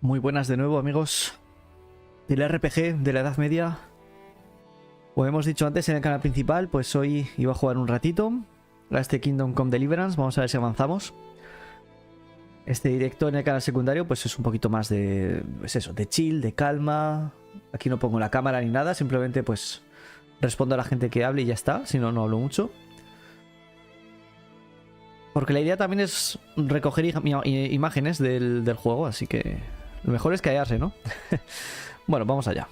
Muy buenas de nuevo, amigos del RPG de la Edad Media. Como hemos dicho antes en el canal principal, pues hoy iba a jugar un ratito a este Kingdom Come Deliverance. Vamos a ver si avanzamos. Este directo en el canal secundario pues es un poquito más de, pues eso, de chill, de calma. Aquí no pongo la cámara ni nada, simplemente pues respondo a la gente que hable y ya está. Si no, no hablo mucho. Porque la idea también es recoger imágenes del juego, así que lo mejor es callarse, ¿no? Bueno, vamos allá.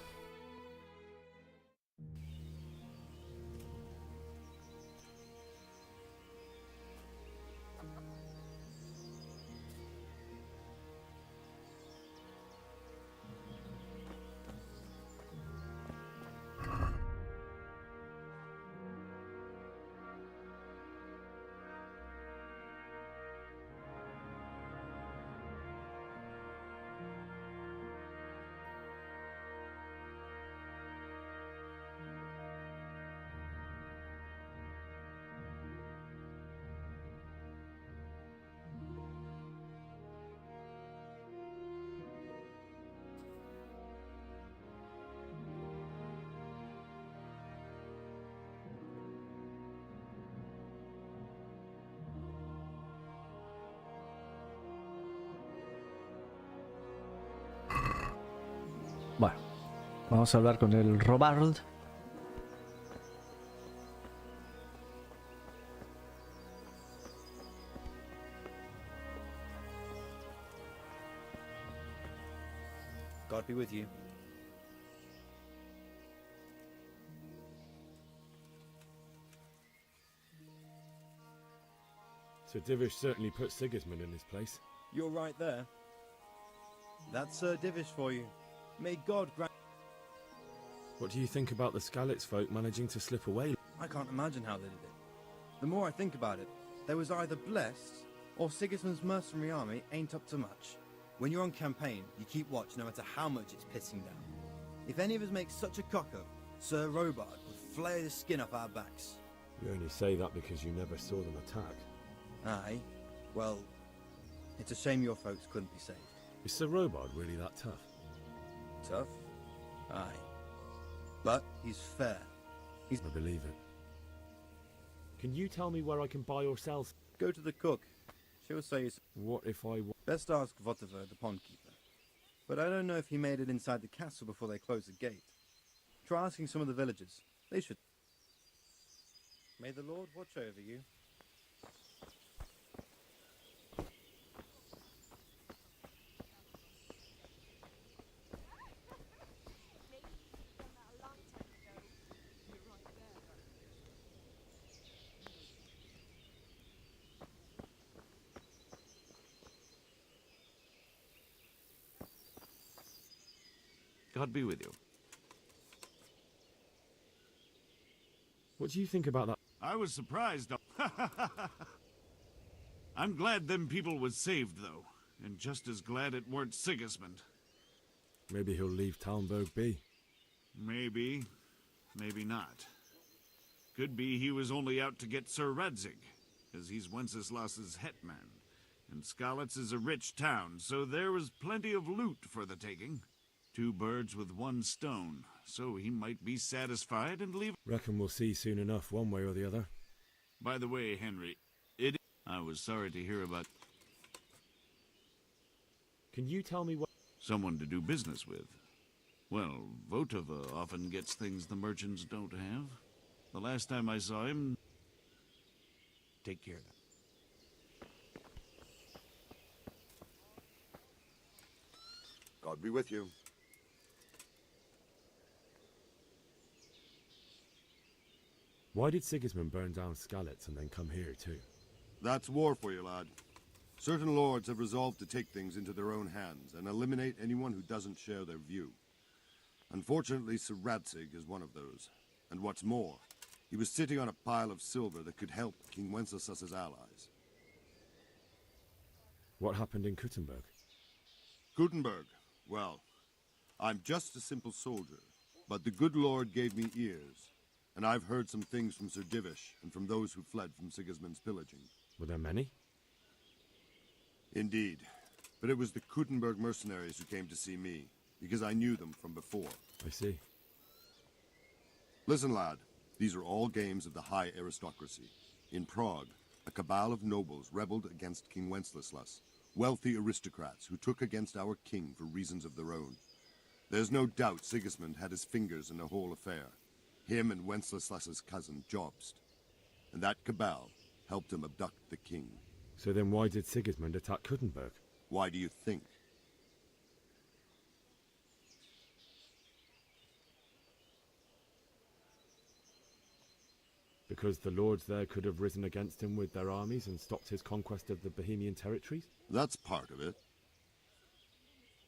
Bueno, vamos a hablar con el Robard. God be with you. Sir Divish certainly put Sigismund in his place. You're right there. That's Sir Divish for you. May God grant... What do you think about the Skalitz folk managing to slip away? I can't imagine how they did it. The more I think about it, they was either blessed, or Sigismund's mercenary army ain't up to much. When you're on campaign, you keep watch no matter how much it's pissing down. If any of us make such a cock-up, Sir Robard would flay the skin off our backs. You only say that because you never saw them attack. Aye. Well, it's a shame your folks couldn't be saved. Is Sir Robard really that tough? Tough? Aye. But he's fair. I believe it. Can you tell me where I can buy or sell? Go to the cook. She'll say it's... What if I... Best ask Votiver, the pondkeeper. But I don't know if he made it inside the castle before they closed the gate. Try asking some of the villagers. They should... May the Lord watch over you. God be with you. What do you think about that? I was surprised. I'm glad them people was saved, though. And just as glad it weren't Sigismund. Maybe he'll leave Talmberg be. Maybe. Maybe not. Could be he was only out to get Sir Radzig, as he's Wenceslas's hetman. And Skalitz is a rich town, so there was plenty of loot for the taking. 2 birds with 1 stone, so he might be satisfied and leave. Reckon we'll see soon enough, one way or the other. By the way, Henry, I was sorry to hear about Can you tell me what... someone to do business with. Well, Votova often gets things the merchants don't have. The last time I saw him... Take care of that. God be with you. Why did Sigismund burn down Skalitz and then come here too? That's war for you, lad. Certain lords have resolved to take things into their own hands and eliminate anyone who doesn't share their view. Unfortunately, Sir Radzig is one of those. And what's more, he was sitting on a pile of silver that could help King Wenceslas's allies. What happened in Kuttenberg? Gutenberg, well, I'm just a simple soldier, but the good Lord gave me ears. And I've heard some things from Sir Divish and from those who fled from Sigismund's pillaging. Were there many? Indeed. But it was the Kuttenberg mercenaries who came to see me, because I knew them from before. I see. Listen, lad. These are all games of the high aristocracy. In Prague, a cabal of nobles rebelled against King Wenceslas, wealthy aristocrats who took against our king for reasons of their own. There's no doubt Sigismund had his fingers in the whole affair. Him and Wenceslas's cousin, Jobst. And that cabal helped him abduct the king. So then why did Sigismund attack Kuttenberg? Why do you think? Because the lords there could have risen against him with their armies and stopped his conquest of the Bohemian territories? That's part of it.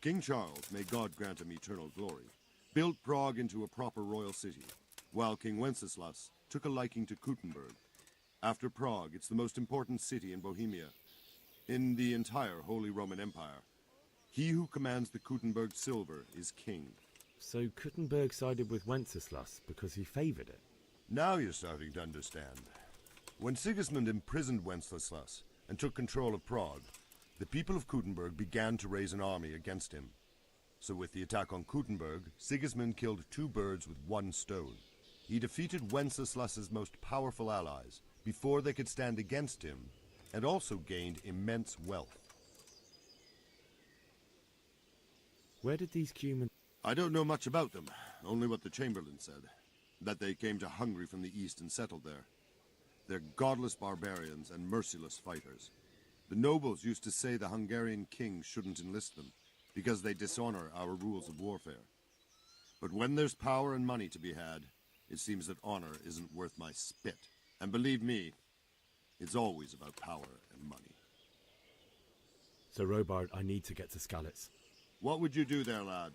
King Charles, may God grant him eternal glory, built Prague into a proper royal city, while King Wenceslas took a liking to Kuttenberg. After Prague, it's the most important city in Bohemia, in the entire Holy Roman Empire. He who commands the Kuttenberg silver is king. So Kuttenberg sided with Wenceslas because he favoured it? Now you're starting to understand. When Sigismund imprisoned Wenceslas and took control of Prague, the people of Kuttenberg began to raise an army against him. So with the attack on Kuttenberg, Sigismund killed 2 birds with 1 stone. He defeated Wenceslas's most powerful allies before they could stand against him, and also gained immense wealth. Where did these Cumans... I don't know much about them, only what the Chamberlain said. That they came to Hungary from the east and settled there. They're godless barbarians and merciless fighters. The nobles used to say the Hungarian king shouldn't enlist them, because they dishonor our rules of warfare. But when there's power and money to be had, it seems that honor isn't worth my spit. And believe me, it's always about power and money. So Robard, I need to get to Skalitz. What would you do there, lad?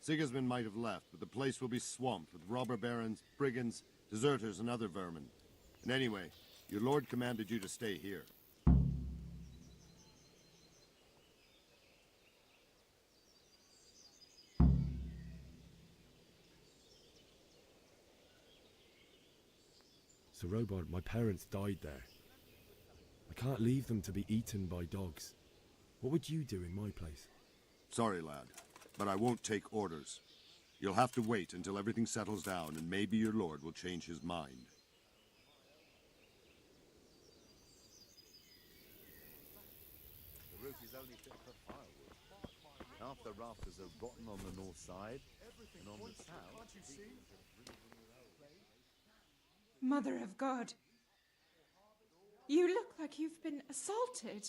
Sigismund might have left, but the place will be swamped with robber barons, brigands, deserters, and other vermin. And anyway, your lord commanded you to stay here. So Robard, my parents died there. I can't leave them to be eaten by dogs. What would you do in my place? Sorry, lad, but I won't take orders. You'll have to wait until everything settles down, and maybe your lord will change his mind. The roof is only fit for firewood. Half the rafters are rotten on the north side, and on the south... Mother of God, you look like you've been assaulted.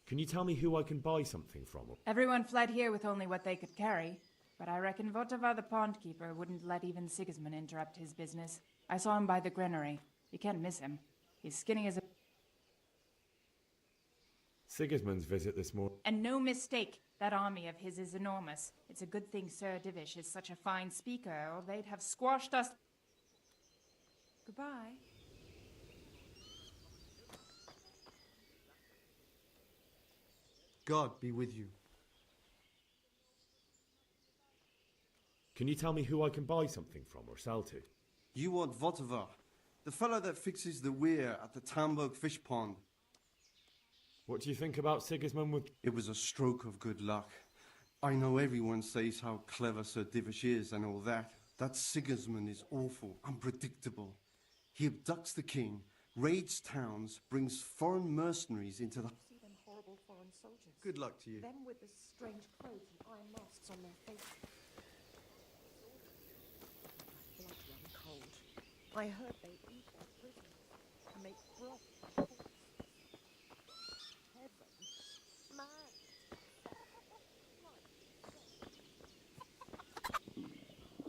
Can you tell me who I can buy something from? Everyone fled here with only what they could carry, but I reckon Votava the pond keeper wouldn't let even Sigismund interrupt his business. I saw him by the granary. You can't miss him. He's skinny as a... Sigismund's visit this morning. And no mistake, that army of his is enormous. It's a good thing Sir Divish is such a fine speaker, or they'd have squashed us... Goodbye. God be with you. Can you tell me who I can buy something from or sell to? You want Votava, the fellow that fixes the weir at the Tamburg fish pond. What do you think about Sigismund with... It was a stroke of good luck. I know everyone says how clever Sir Divish is and all that. That Sigismund is awful, unpredictable. He abducts the king, raids towns, brings foreign mercenaries into the... See them horrible foreign soldiers. Good luck to you. Them with the strange clothes and iron masks on their faces. Blood run cold. I heard they eat their prisoners and make broth from corpses. Heaven, man.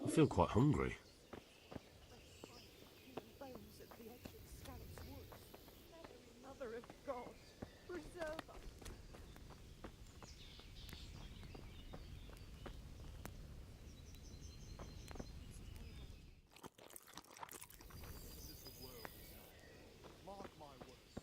I feel quite hungry. Bones at the edge of Skalitz woods. Mother of God, preserve us. Mark my words.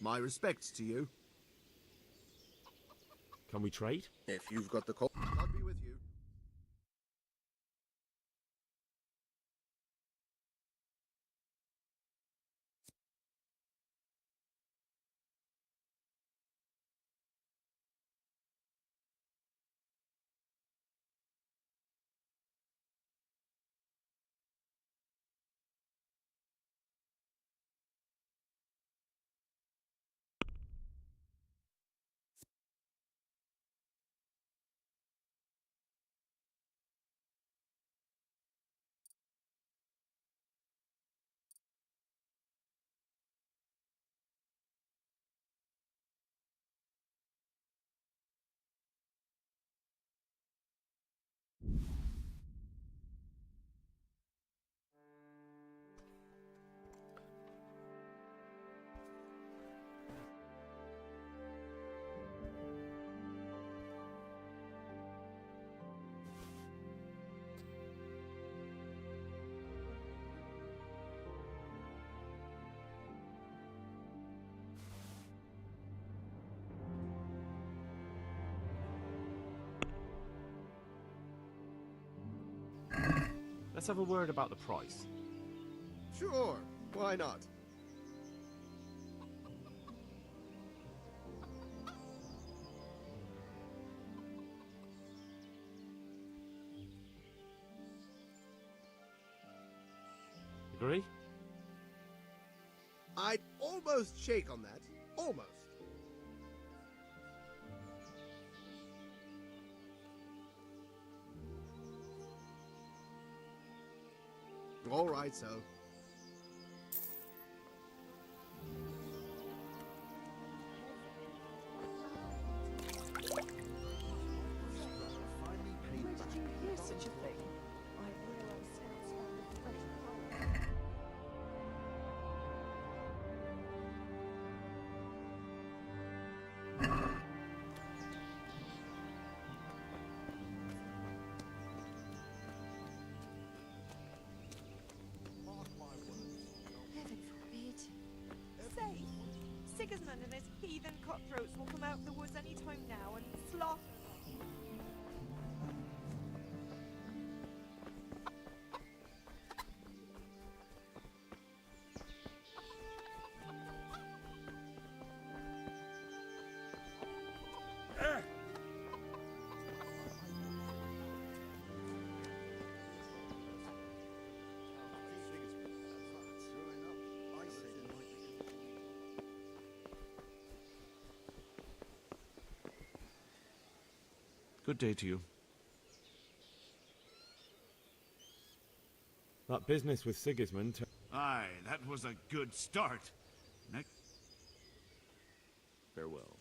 My respects to you. Can we trade? If you've got the call, I'll be with you. Let's have a word about the price. Sure, why not? Agree? I'd almost shake on that. Almost. All right, so. Hear such a thing? I realize scouts found a fresh power. Heaven forbid. Say, Sigismund and his heathen cutthroats will come out of the woods any time now and slaughter. Good day to you. That business with Sigismund... Aye, that was a good start. Next. Farewell.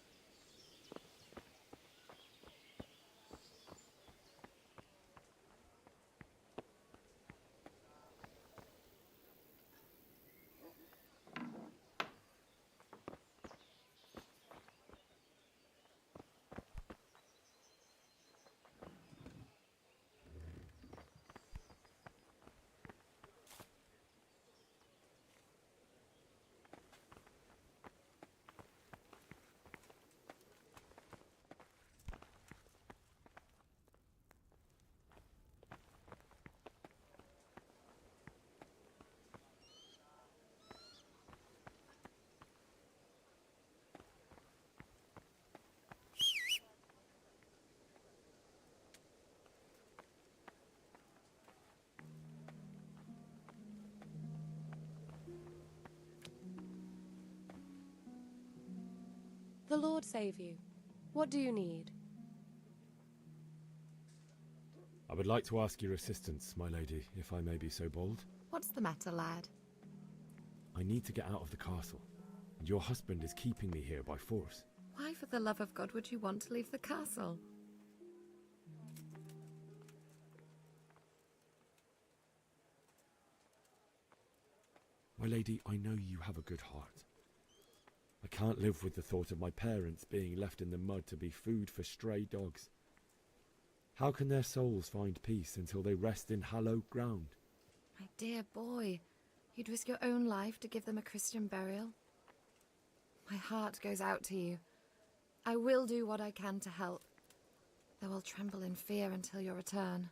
The Lord save you. What do you need? I would like to ask your assistance, my lady, if I may be so bold. What's the matter, lad? I need to get out of the castle, and your husband is keeping me here by force. Why, for the love of God, would you want to leave the castle? My lady, I know you have a good heart. I can't live with the thought of my parents being left in the mud to be food for stray dogs. How can their souls find peace until they rest in hallowed ground? My dear boy, you'd risk your own life to give them a Christian burial? My heart goes out to you. I will do what I can to help, though I'll tremble in fear until your return.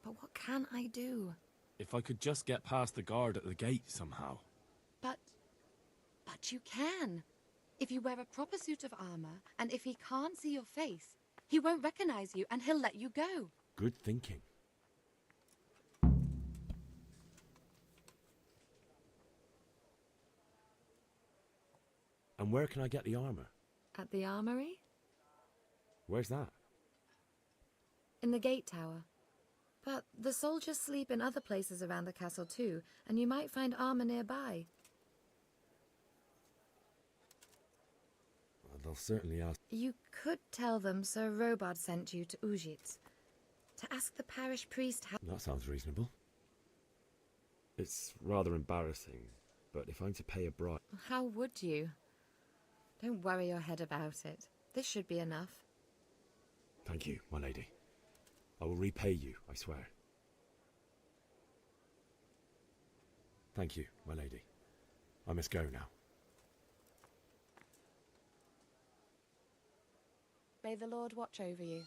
But what can I do? If I could just get past the guard at the gate somehow. But you can. If you wear a proper suit of armor, and if he can't see your face, he won't recognize you and he'll let you go. Good thinking. And where can I get the armor? At the armory? Where's that? In the gate tower. But the soldiers sleep in other places around the castle too, and you might find armor nearby. Well, they'll certainly ask. You could tell them Sir Robard sent you to Ujitz, to ask the parish priest how... That sounds reasonable. It's rather embarrassing, but if I'm to pay a bribe... How would you? Don't worry your head about it. This should be enough. Thank you, my lady. I will repay you, I swear. Thank you, my lady. I must go now. May the Lord watch over you.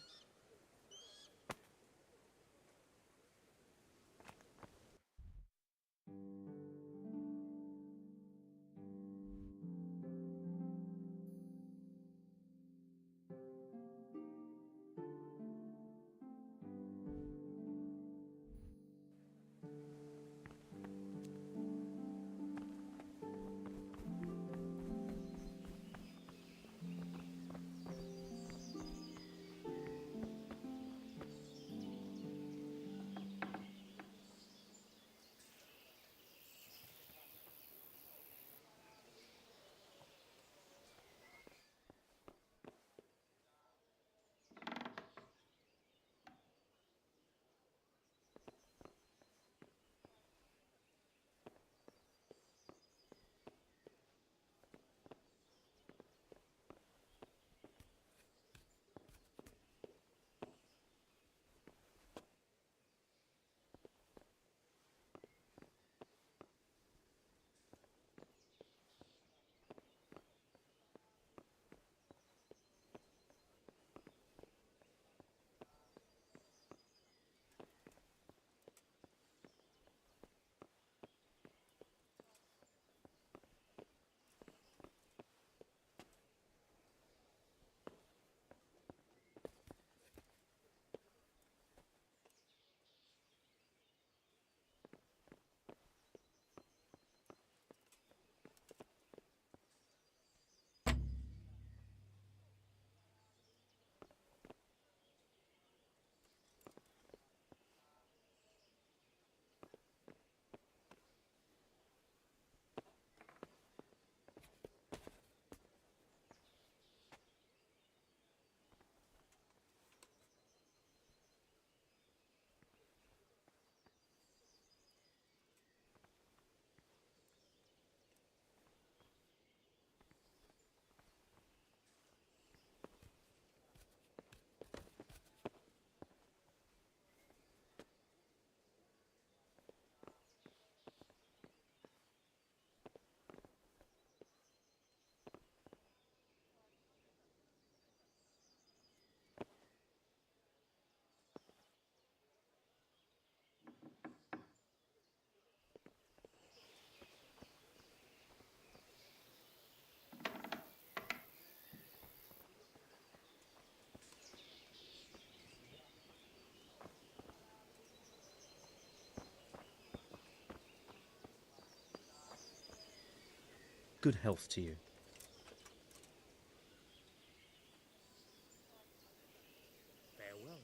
Good health to you. Farewell.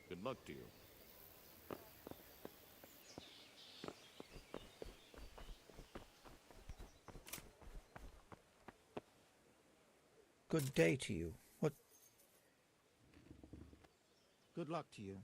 Good luck to you. Good day to you. What? Good luck to you.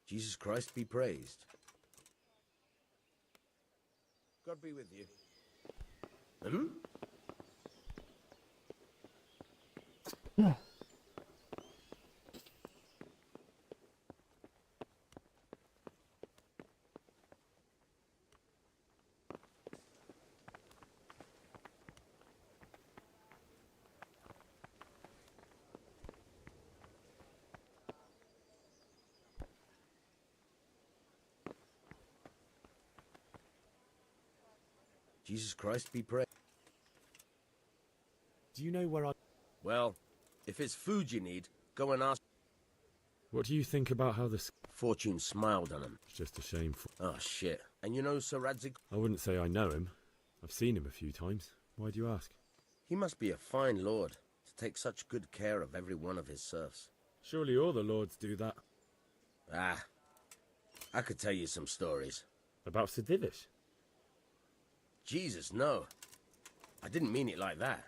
Jesus Christ be praised. God be with you. Hmm? Jesus Christ be praised. Do you know where I... Well, if it's food you need, go and ask. What do you think about how this... Fortune smiled on him. It's just a shame for... Oh, shit. And you know Sir Radzig? I wouldn't say I know him. I've seen him a few times. Why do you ask? He must be a fine lord to take such good care of every one of his serfs. Surely all the lords do that. Ah, I could tell you some stories. About Sir Divish? Jesus, no. I didn't mean it like that.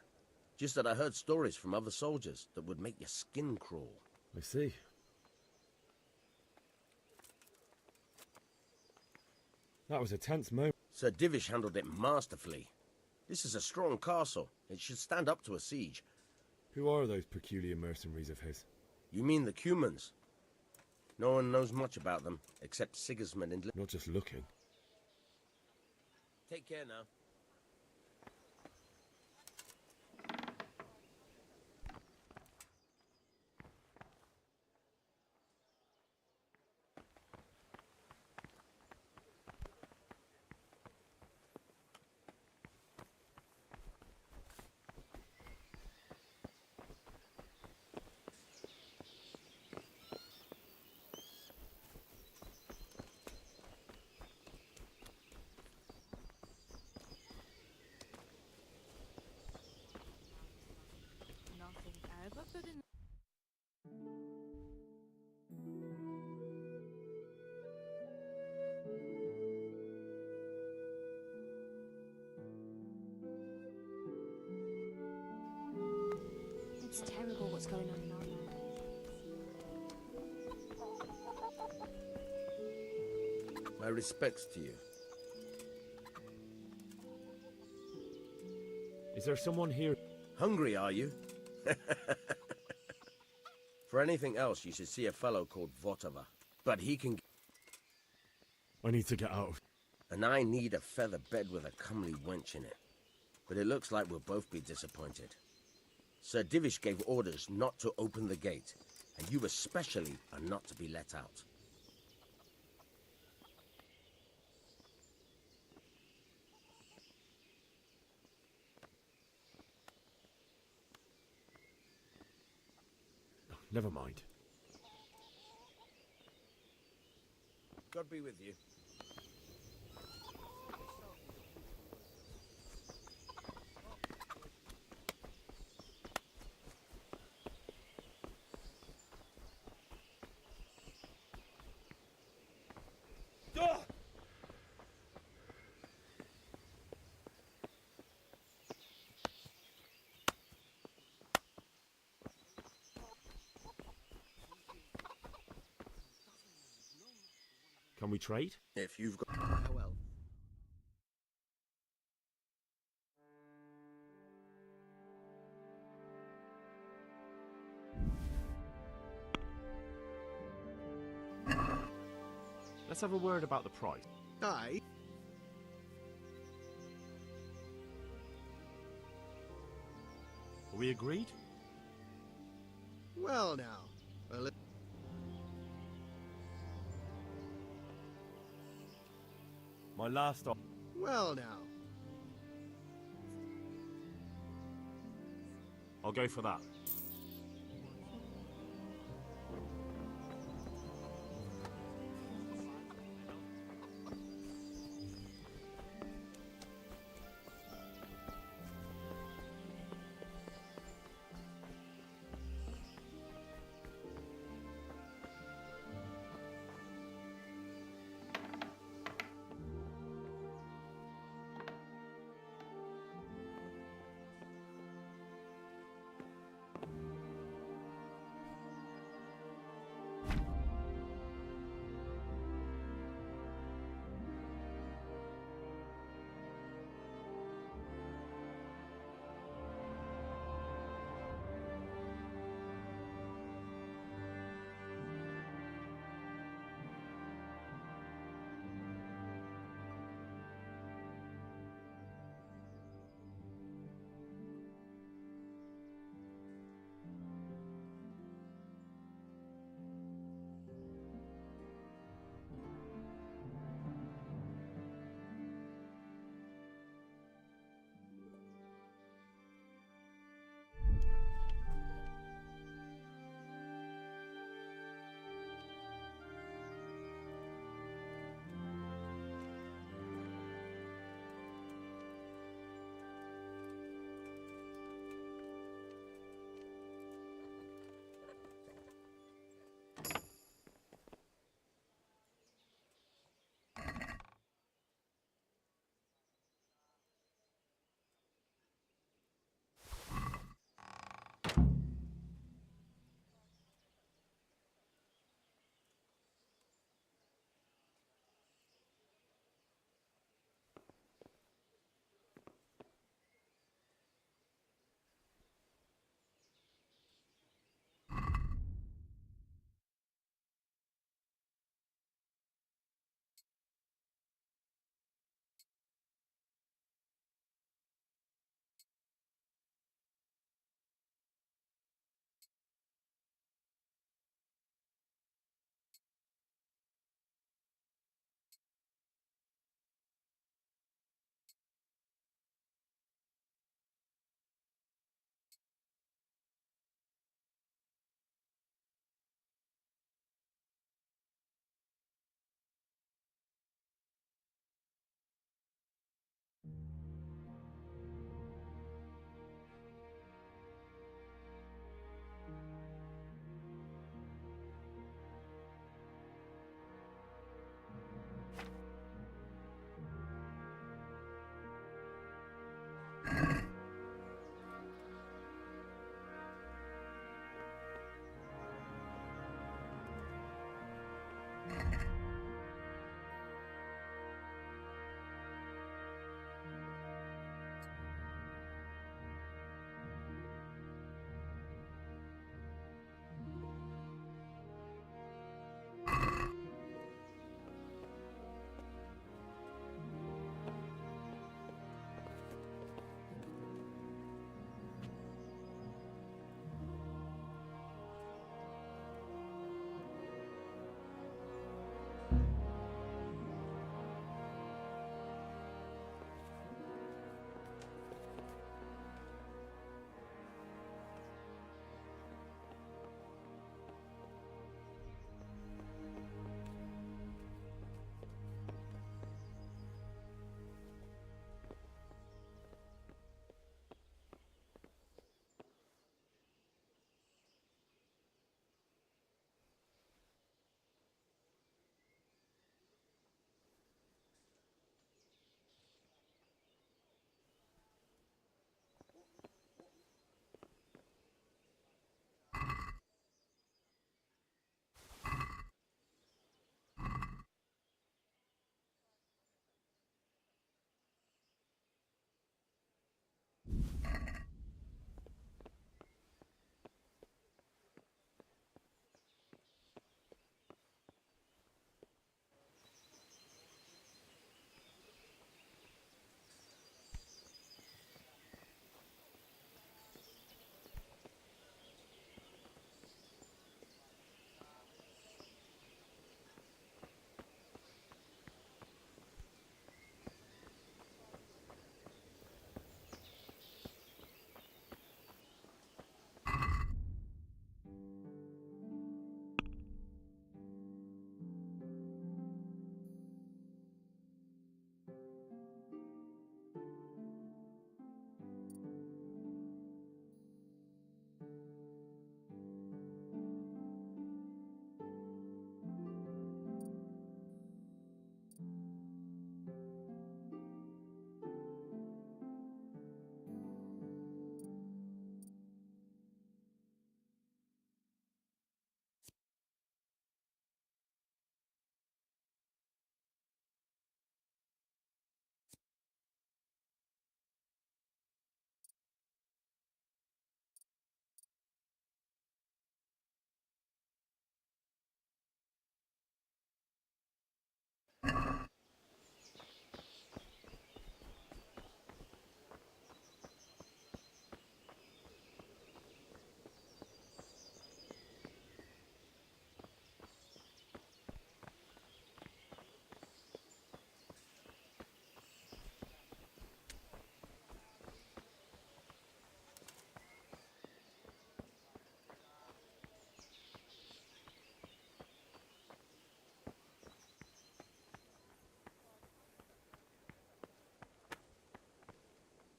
Just that I heard stories from other soldiers that would make your skin crawl. I see. That was a tense moment. Sir Divish handled it masterfully. This is a strong castle. It should stand up to a siege. Who are those peculiar mercenaries of his? You mean the Cumans? No one knows much about them, except Sigismund and... Not just looking. Take care now. It's terrible what's going on in our land. My respects to you. Is there someone here? Hungry, are you? For anything else, you should see a fellow called Votava. But he can... I need to get out of... And I need a feather bed with a comely wench in it. But it looks like we'll both be disappointed. Sir Divish gave orders not to open the gate, and you especially are not to be let out. Never mind. God be with you. Can we trade? If you've got... Well. let's have a word about the price. Aye. Are we agreed? Well now. Well, My last offer. well now. I'll go for that.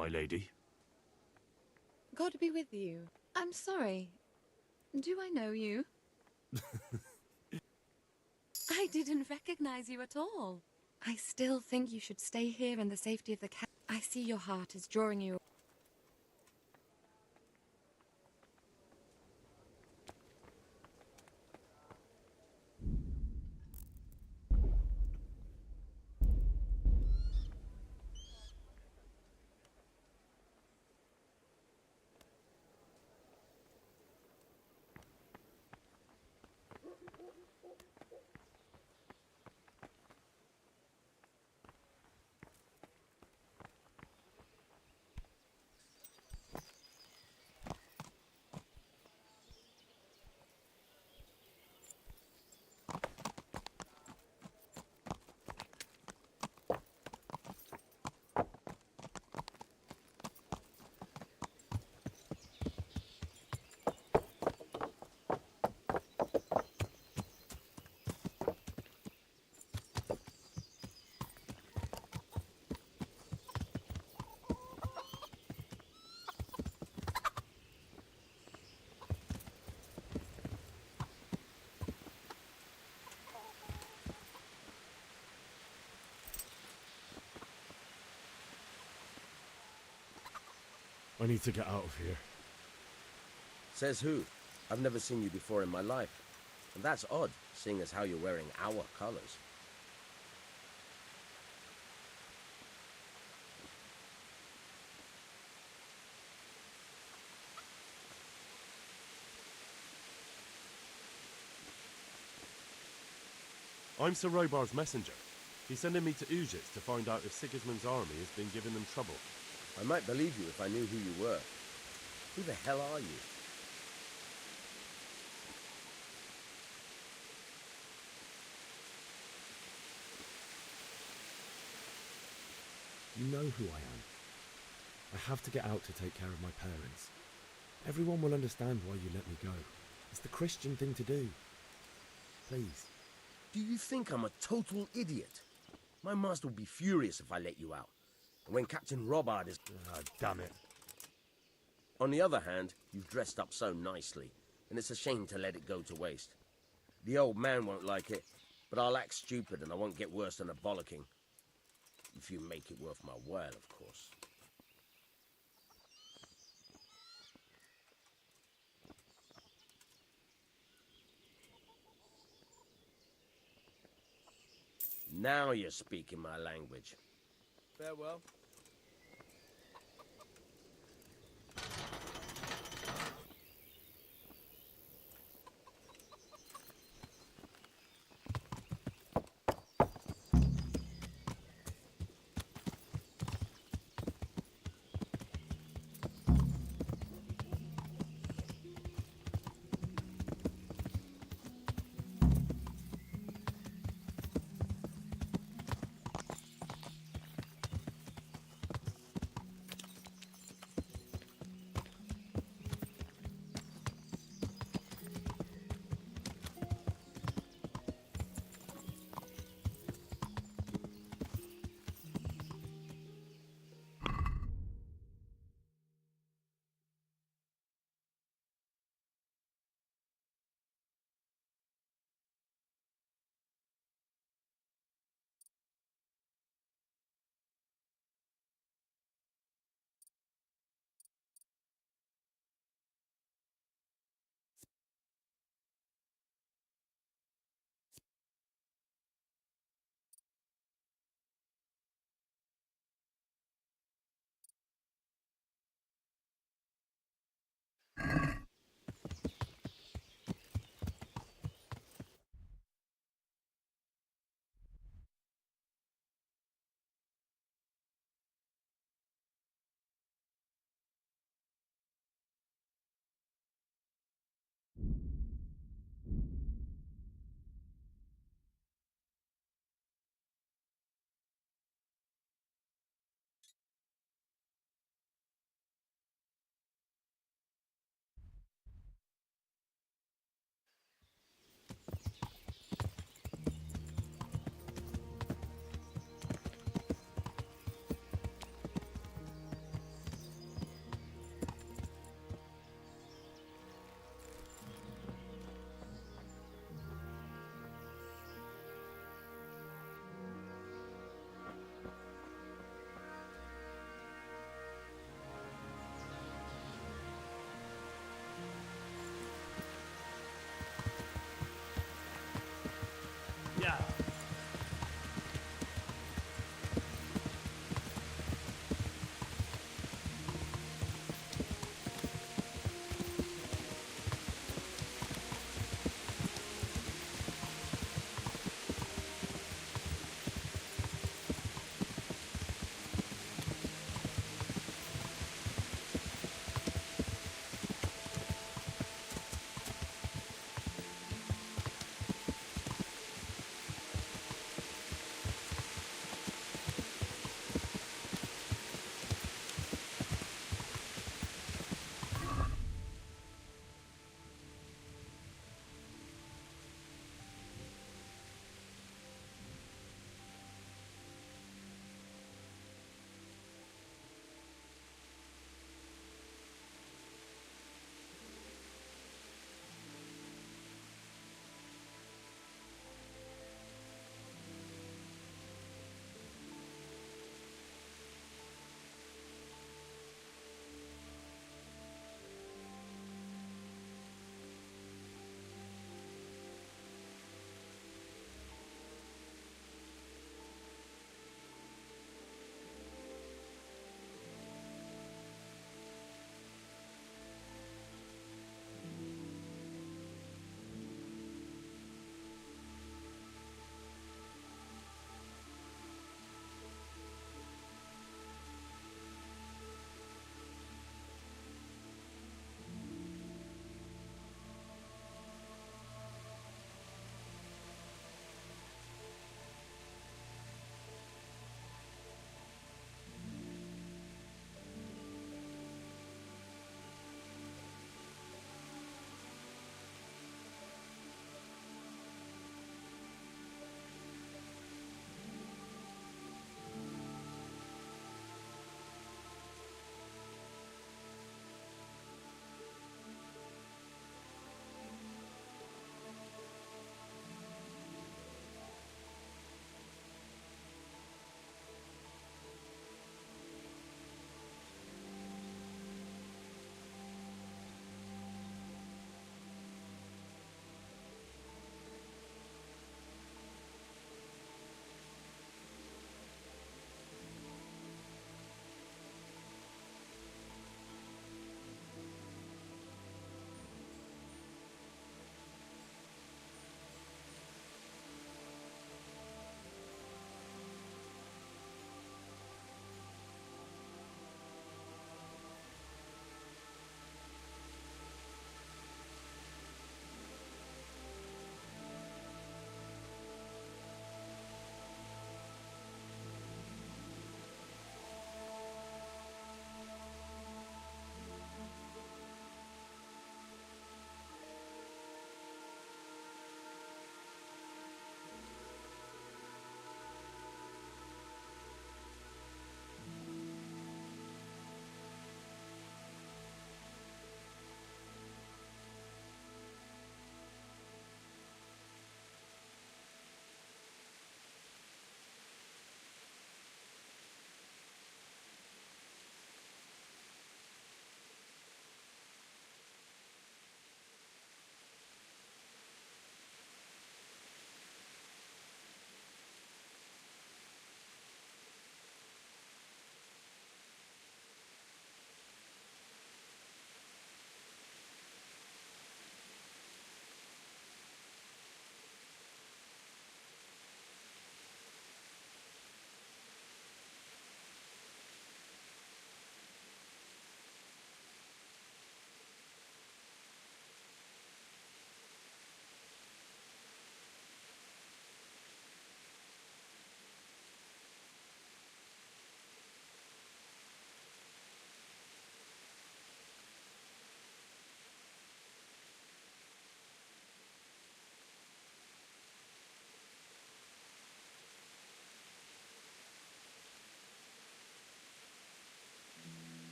my lady. God be with you. I'm sorry. Do I know you? I didn't recognize you at all. I still think you should stay here in the safety of the camp. I see your heart is drawing you. I need to get out of here. Says who? I've never seen you before in my life. And that's odd, seeing as how you're wearing our colors. I'm Sir Robar's messenger. He's sending me to Ujits to find out if Sigismund's army has been giving them trouble. I might believe you if I knew who you were. Who the hell are you? You know who I am. I have to get out to take care of my parents. Everyone will understand why you let me go. It's the Christian thing to do. Please. Do you think I'm a total idiot? My master will be furious if I let you out. And when Captain Robard is... Ah, damn it. On the other hand, you've dressed up so nicely, and it's a shame to let it go to waste. The old man won't like it, but I'll act stupid and I won't get worse than a bollocking. If you make it worth my while, of course. Now you're speaking my language. Farewell.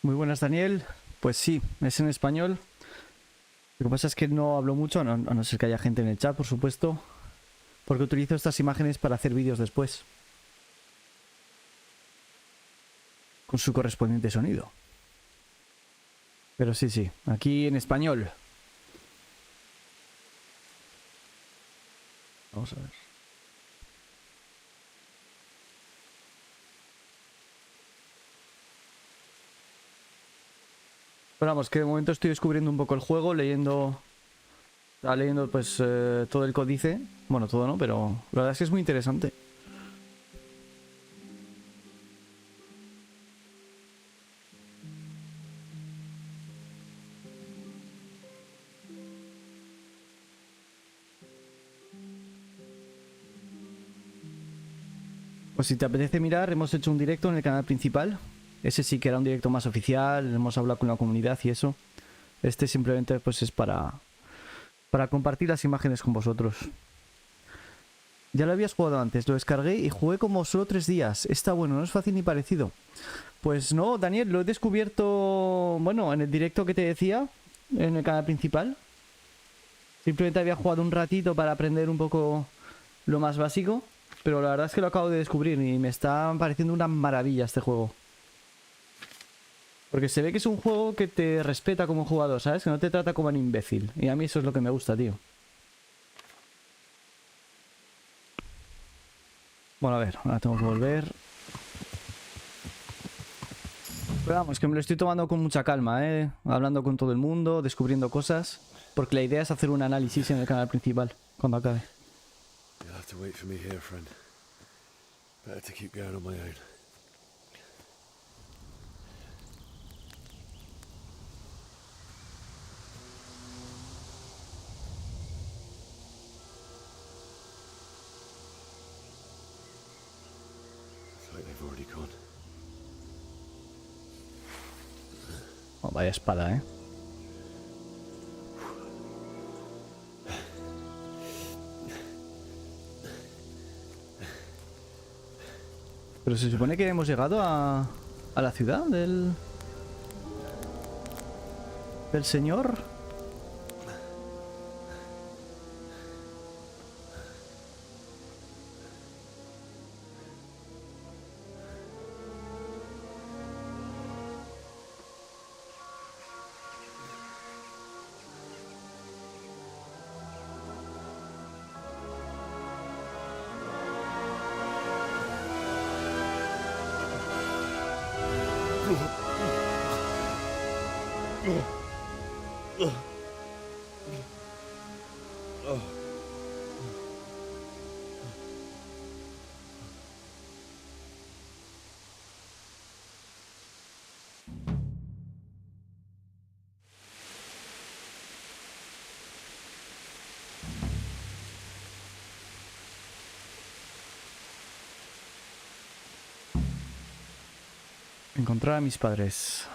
Muy buenas, Daniel. Pues sí, es en español. Lo que pasa es que no hablo mucho, a no ser que haya gente en el chat, por supuesto, porque utilizo estas imágenes para hacer vídeos después, con su correspondiente sonido. Pero sí, sí, aquí en español. Vamos a ver. Pero vamos, que de momento estoy descubriendo un poco el juego, leyendo pues todo el códice. Bueno, todo no, pero la verdad es que es muy interesante. Pues si te apetece mirar, hemos hecho un directo en el canal principal. Ese sí que era un directo más oficial, hemos hablado con la comunidad y eso. Este simplemente pues es para compartir las imágenes con vosotros. Ya lo habías jugado antes, lo descargué y jugué como solo 3 días. Está bueno, no es fácil ni parecido. Pues no, Daniel, lo he descubierto, bueno, en el directo que te decía, en el canal principal. Simplemente había jugado un ratito para aprender un poco lo más básico. Pero la verdad es que lo acabo de descubrir y me está pareciendo una maravilla este juego. Porque se ve que es un juego que te respeta como jugador, ¿sabes? Que no te trata como un imbécil. Y a mí eso es lo que me gusta, tío. Bueno, a ver, ahora tengo que volver. Pero vamos, que me lo estoy tomando con mucha calma, ¿eh? Hablando con todo el mundo, descubriendo cosas. Porque la idea es hacer un análisis en el canal principal, cuando acabe. You'll have to wait for me here, friend. Better to keep going on my own. It's like they've already gone. Oh, vaya espada, ¿eh? Pero se supone que hemos llegado a la ciudad del señor. Encontrar a mis padres.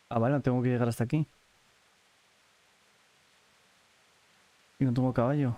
Ah, vale, no tengo que llegar hasta aquí. Y no tengo caballo.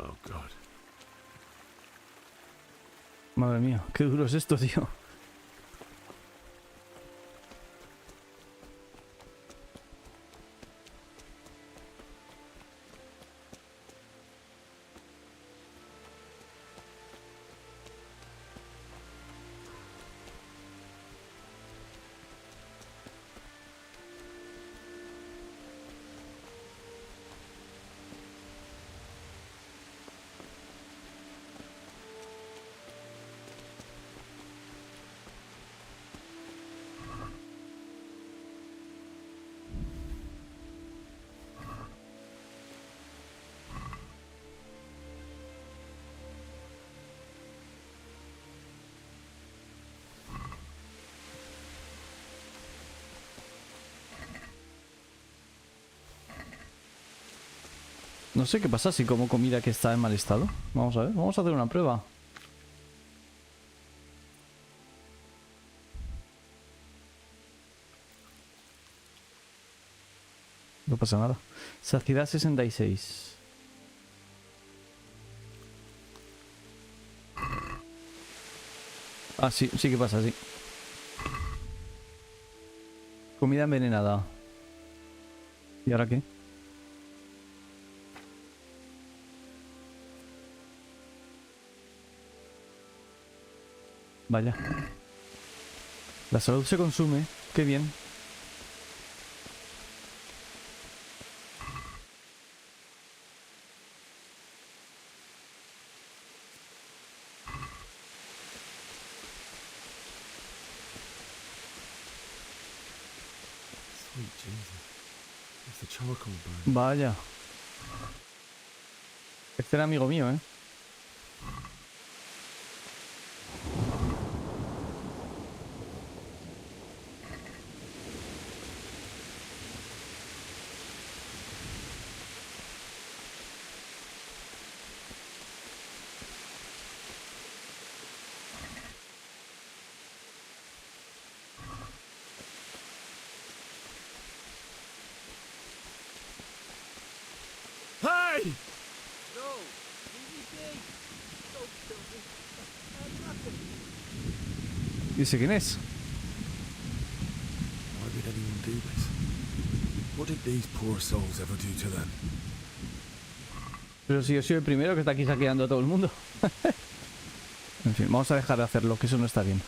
Oh, God. Madre mía, qué duro es esto, tío. No sé qué pasa si como comida que está en mal estado. Vamos a ver, vamos a hacer una prueba. No pasa nada. Saciedad 66. Ah, sí, sí que pasa, sí. Comida envenenada. ¿Y ahora qué? Vaya. La salud se consume. Qué bien. Sweet Jesus. It's the charcoal burn. Vaya. Este era amigo mío, ¿eh? Hey! No! Leave me be! Don't kill me! I'm nothing! ¿Dice quién es? Why would anyone do this? What did these poor souls ever do to them? Pero si yo soy el primero que está aquí saqueando a todo el mundo. En fin, vamos a dejar de hacerlo, que eso no está bien.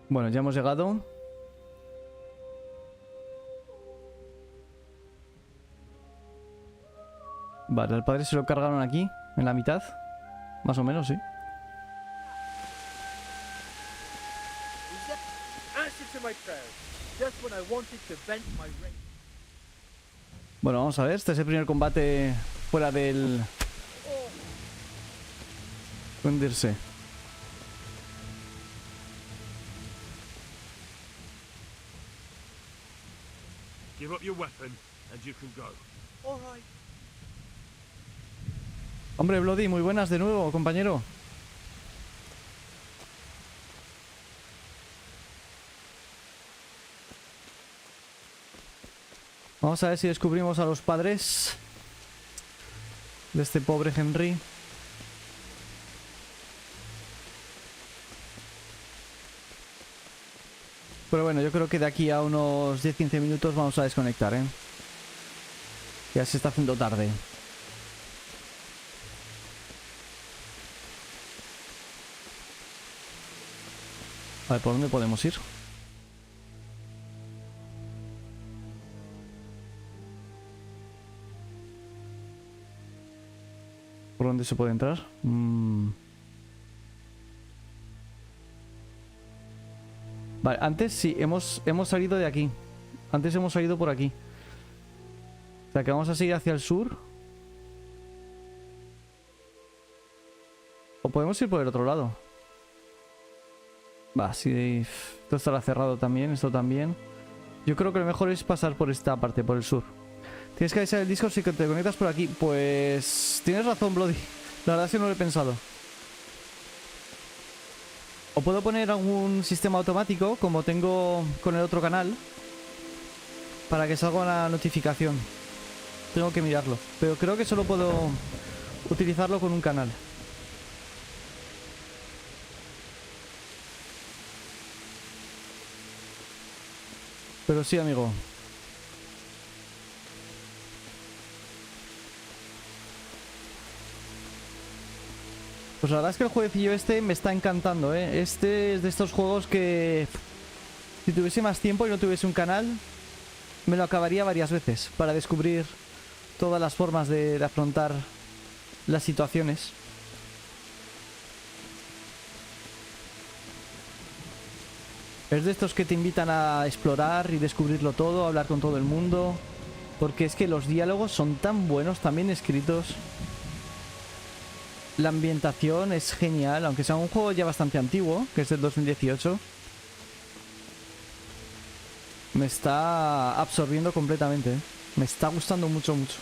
Bueno, ya hemos llegado. Vale, al padre se lo cargaron aquí, en la mitad. Más o menos, sí. Answer to my prayers, just when I wanted to vent my rage. Bueno, vamos a ver. Este es el primer combate fuera del... hundirse. Give up your weapon, and you can go. All right. Hombre, Bloody, muy buenas de nuevo, compañero. Vamos a ver si descubrimos a los padres de este pobre Henry. Pero bueno, yo creo que de aquí a unos 10-15 minutos vamos a desconectar, ¿eh? Ya se está haciendo tarde. A ver, ¿por dónde podemos ir? ¿Por dónde se puede entrar? Vale, antes sí, hemos salido de aquí. Antes hemos salido por aquí. O sea que vamos a seguir hacia el sur. O podemos ir por el otro lado. Va, sí. Esto estará cerrado también, esto también. Yo creo que lo mejor es pasar por esta parte, por el sur. Tienes que avisar el Discord si te conectas por aquí. Pues... tienes razón, Bloody. La verdad es que no lo he pensado. O puedo poner algún sistema automático, como tengo con el otro canal, para que salga una notificación. Tengo que mirarlo. Pero creo que solo puedo utilizarlo con un canal. Pero sí, amigo. Pues la verdad es que el jueguecillo este me está encantando, ¿eh? Este es de estos juegos que... si tuviese más tiempo y no tuviese un canal, me lo acabaría varias veces para descubrir todas las formas de afrontar las situaciones. Es de estos que te invitan a explorar y descubrirlo todo, a hablar con todo el mundo. Porque es que los diálogos son tan buenos, tan bien escritos. La ambientación es genial, aunque sea un juego ya bastante antiguo, que es del 2018. Me está absorbiendo completamente, ¿eh? Me está gustando mucho, mucho.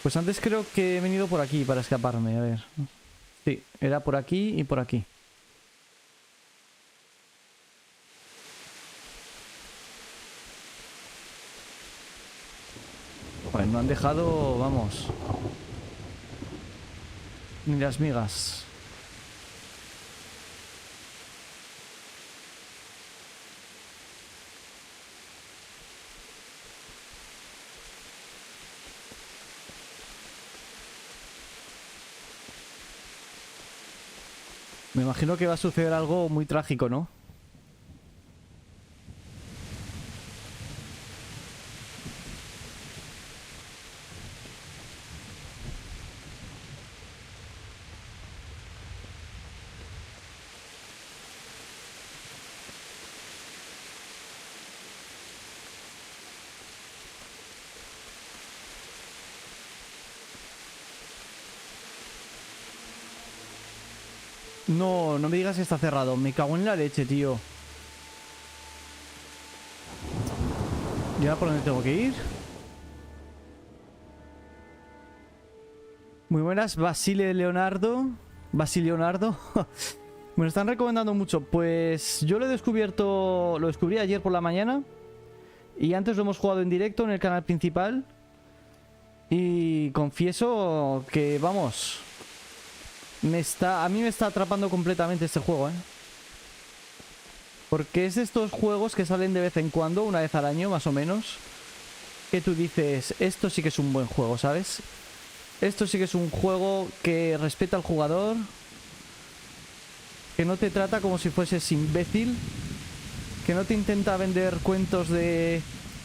Pues antes creo que he venido por aquí para escaparme, a ver. Sí, era por aquí y por aquí. Bueno, no han dejado, vamos, ni las migas. Me imagino que va a suceder algo muy trágico, ¿no? No, no me digas que está cerrado. Me cago en la leche, tío. ¿Y ahora por dónde tengo que ir? Muy buenas, Basile Leonardo. Me lo están recomendando mucho. Pues yo lo he descubierto... Lo descubrí ayer por la mañana. Y antes lo hemos jugado en directo en el canal principal. Y confieso que, vamos... A mí me está atrapando completamente este juego, ¿eh? Porque es de estos juegos que salen de vez en cuando, una vez al año más o menos, que tú dices, esto sí que es un buen juego, ¿sabes? Esto sí que es un juego que respeta al jugador, que no te trata como si fueses imbécil, que no te intenta vender cuentos de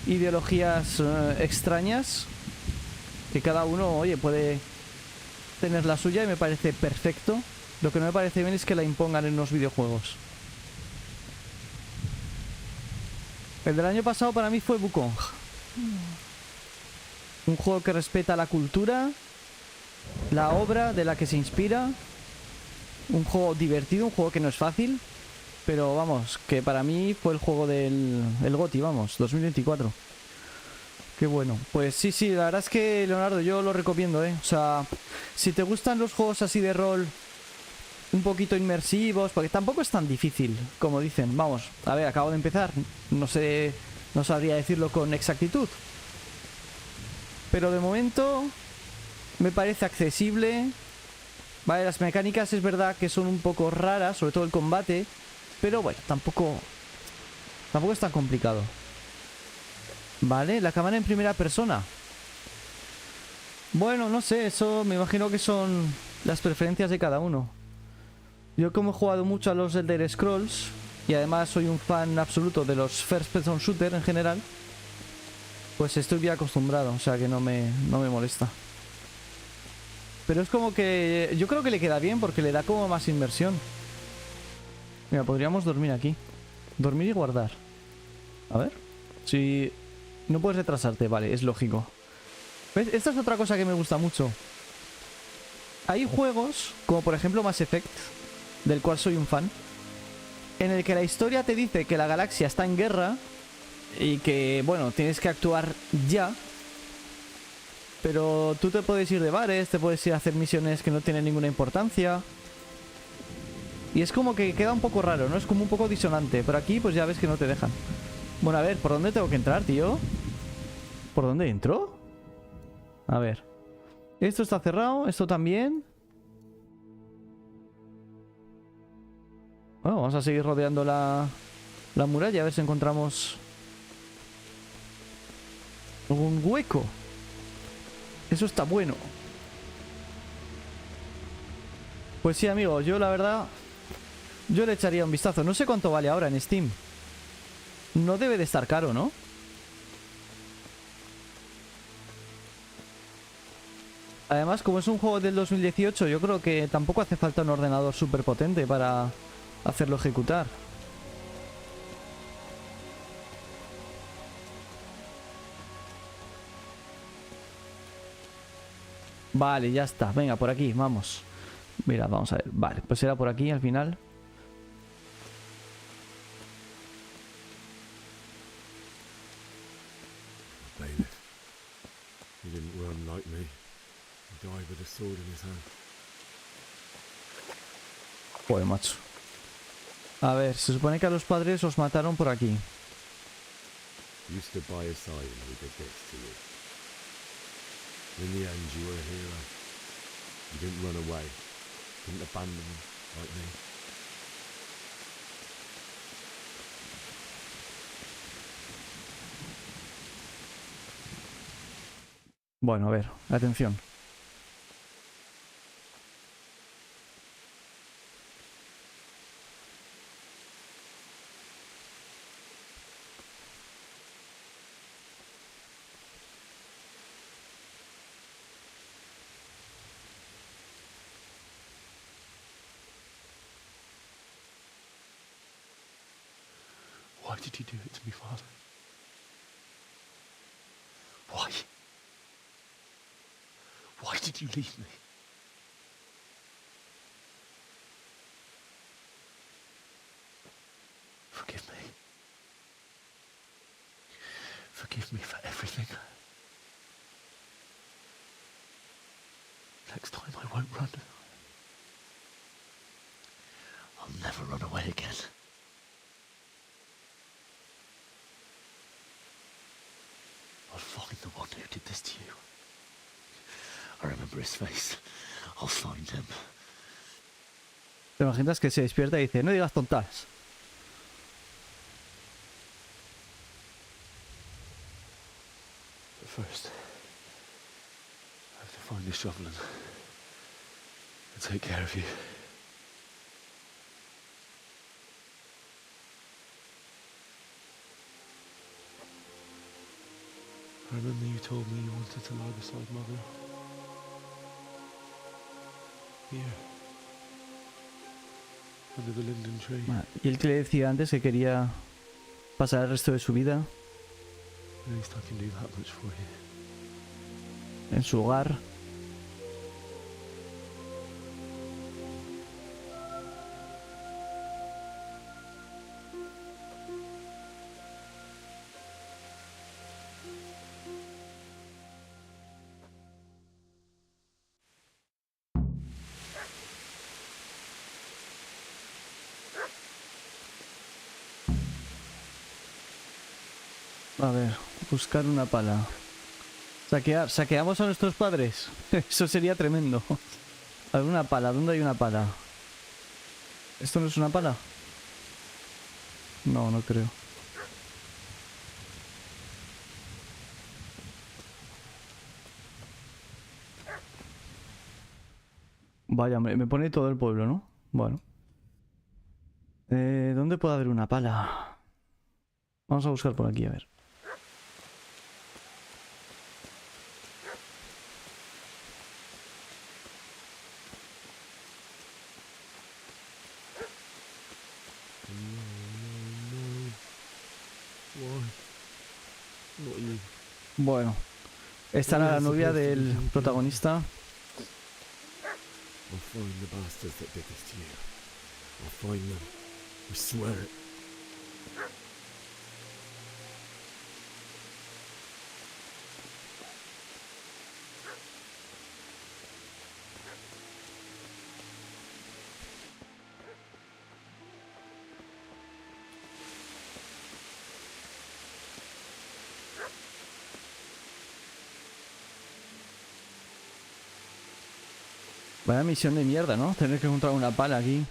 ideologías extrañas, que cada uno, oye, puede tener la suya y me parece perfecto. Lo que no me parece bien es que la impongan en los videojuegos. El del año pasado para mí fue Wukong. Un juego que respeta la cultura, la obra de la que se inspira. Un juego divertido, un juego que no es fácil, pero vamos, que para mí fue el juego del GOTY, vamos, 2024. Qué bueno. Pues sí, sí, la verdad es que, Leonardo, yo lo recomiendo, ¿eh? O sea, si te gustan los juegos así de rol un poquito inmersivos, porque tampoco es tan difícil, como dicen. Vamos, a ver, acabo de empezar. No sé, no sabría decirlo con exactitud. Pero de momento me parece accesible. Vale, las mecánicas es verdad que son un poco raras, sobre todo el combate. Pero bueno, tampoco es tan complicado. Vale, la cámara en primera persona. Bueno, no sé, eso me imagino que son las preferencias de cada uno. Yo como he jugado mucho a los Elder Scrolls y además soy un fan absoluto de los first person shooter en general, pues estoy bien acostumbrado, o sea que no me molesta. Pero es como que yo creo que le queda bien porque le da como más inmersión. Mira, podríamos dormir aquí. Dormir y guardar. A ver. Si... No puedes retrasarte, vale, es lógico. ¿Ves? Esta es otra cosa que me gusta mucho. Hay juegos, como por ejemplo Mass Effect, del cual soy un fan, en el que la historia te dice que la galaxia está en guerra y que, bueno, tienes que actuar ya. Pero tú te puedes ir de bares, te puedes ir a hacer misiones que no tienen ninguna importancia. Y es como que queda un poco raro, ¿no? Es como un poco disonante. Pero aquí pues ya ves que no te dejan. Bueno, a ver, ¿por dónde tengo que entrar, tío? ¿Por dónde entro? A ver. Esto está cerrado, esto también. Bueno, vamos a seguir rodeando la muralla, a ver si encontramos algún hueco. Eso está bueno. Pues sí, amigo, yo la verdad, yo le echaría un vistazo. No sé cuánto vale ahora en Steam. No debe de estar caro, ¿no? Además, como es un juego del 2018, yo creo que tampoco hace falta un ordenador súper potente para hacerlo ejecutar. Vale, ya está. Venga, por aquí, vamos. Mira, vamos a ver. Vale, pues era por aquí al final. Bailiff. He didn't run like me. He died with a sword in his hand. Joder, macho. A ver, se supone que a los padres los mataron por aquí. You stood by his side and he did this to you. In the end, you were a hero. You didn't run away. Didn't abandon him like me. Bueno, a ver, atención. Why did you do it to me, Father? Why? Why did you leave me? Forgive me. Forgive me for everything. Next time I won't run. I'll never run away again. I'll find the one who did this to you. I remember his face. I'll find him. ¿Te imaginas que se despierta y dice, no digas tontas? But first, I have to find the shovel and take care of you. I remember you told me you wanted to lie beside Mother. Here. Under the linden tree. Y él que le decía antes que quería pasar el resto de su vida At least I can do that much for you. en su hogar. A ver, buscar una pala. Saquear. ¿Saqueamos a nuestros padres? Eso sería tremendo. A ver, una pala. ¿Dónde hay una pala? ¿Esto no es una pala? No, no creo. Vaya, me pone todo el pueblo, ¿no? Bueno. ¿Dónde puede haber una pala? Vamos a buscar por aquí, a ver. Bueno, esta era la novia del protagonista. I'll find the bastards that did this to you. I'll find them. We swear it. Vaya misión de mierda, ¿no? Tener que encontrar una pala aquí.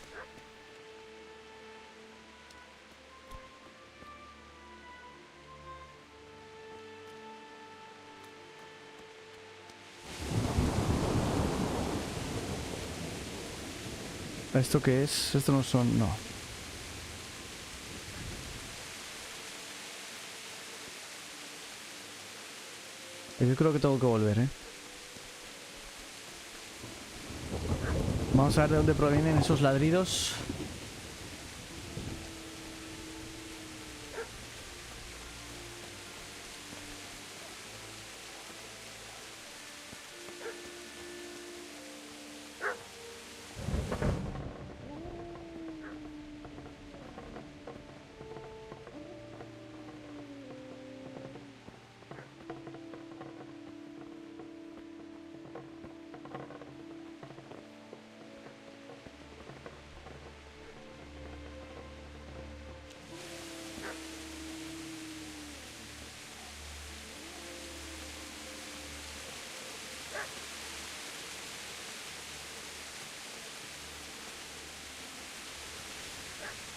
¿Esto qué es? Esto no son... no. Yo creo que tengo que volver, ¿eh? Vamos a ver de dónde provienen esos ladridos.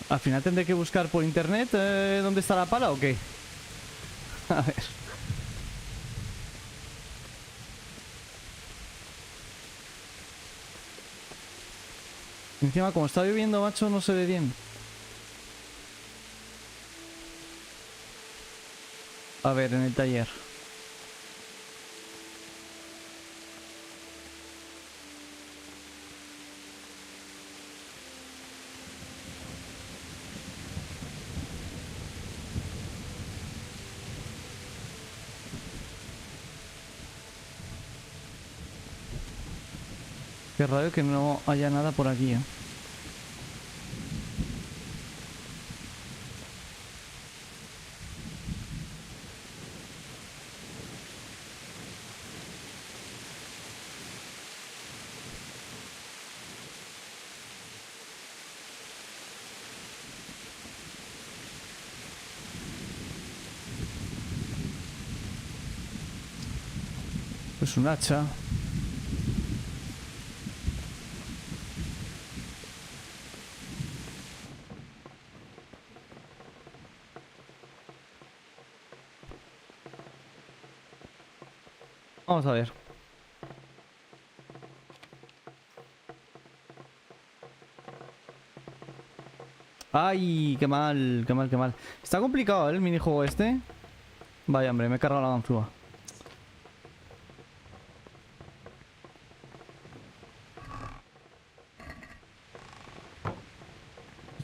Al final tendré que buscar por internet dónde está la pala o qué. A ver. Encima, como está lloviendo, macho, no se ve bien. A ver, en el taller. Qué raro que no haya nada por aquí, ¿eh? Pues un hacha. Vamos a ver. Ay, qué mal, qué mal, qué mal. Está complicado, ¿eh? El minijuego este. Vaya, hombre, me he cargado la ganzúa.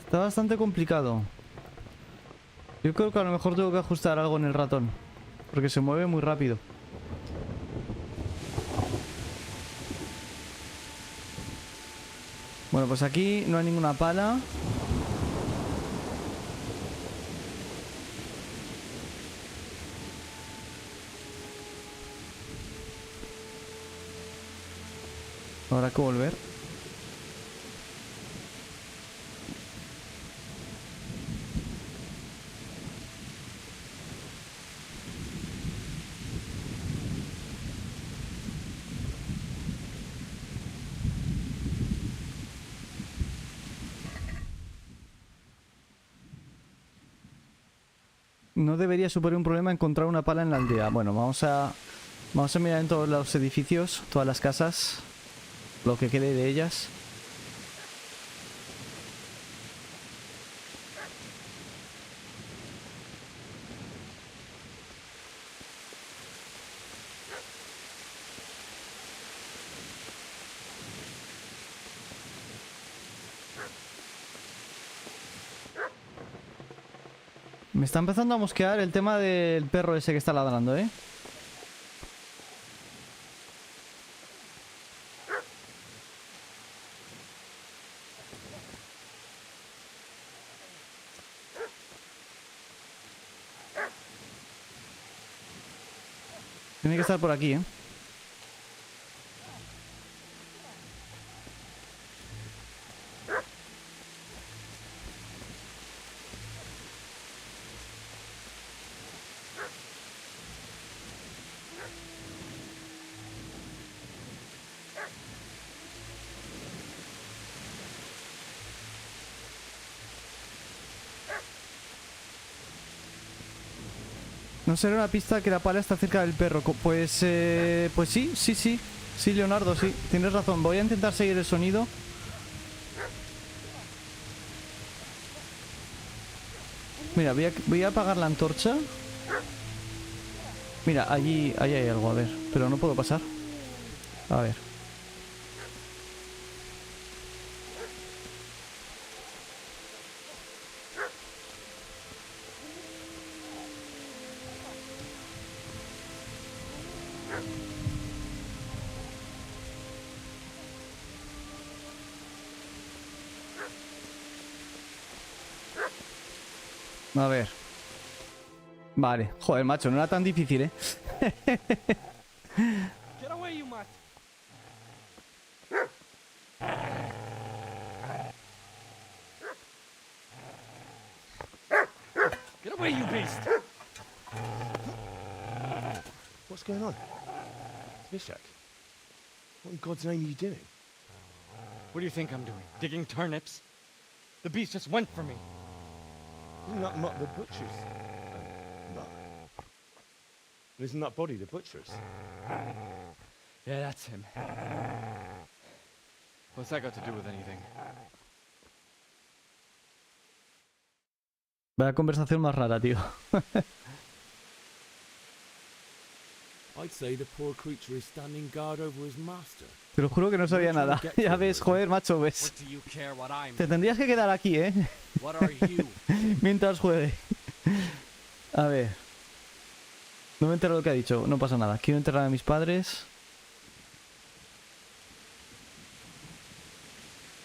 Está bastante complicado. Yo creo que a lo mejor tengo que ajustar algo en el ratón, porque se mueve muy rápido. Bueno, pues aquí no hay ninguna pala. Habrá que volver. No debería suponer un problema encontrar una pala en la aldea. Bueno, vamos a mirar en todos los edificios, todas las casas, lo que quede de ellas. Me está empezando a mosquear el tema del perro ese que está ladrando, ¿eh? Tiene que estar por aquí, ¿eh? No será una pista que la pala está cerca del perro. Pues sí. Sí, Leonardo, sí. Tienes razón. Voy a intentar seguir el sonido. Mira, voy a apagar la antorcha. Mira, allí hay algo, a ver. Pero no puedo pasar. A ver. A ver. Vale. Joder, macho, no era tan difícil, ¿eh? Get away, you mutt! Get away, you beast! What's going on? Vishak, what in God's name are you doing? What do you think I'm doing? Digging turnips? The beast just went for me. Isn't that Mutt the butcher's? Mutt. Isn't that body the butcher's? Yeah, that's him. What's that got to do with anything? Vaya conversación más rara, tío. I'd say the poor creature is standing guard over his master. Te lo juro que no sabía nada. Ya ves, joder, macho, ves. What do you care what I'm? Te tendrías que quedar aquí, ¿eh? What are you? Mientras juegue. A ver. No me entero lo que ha dicho. No pasa nada. Quiero enterrar a mis padres.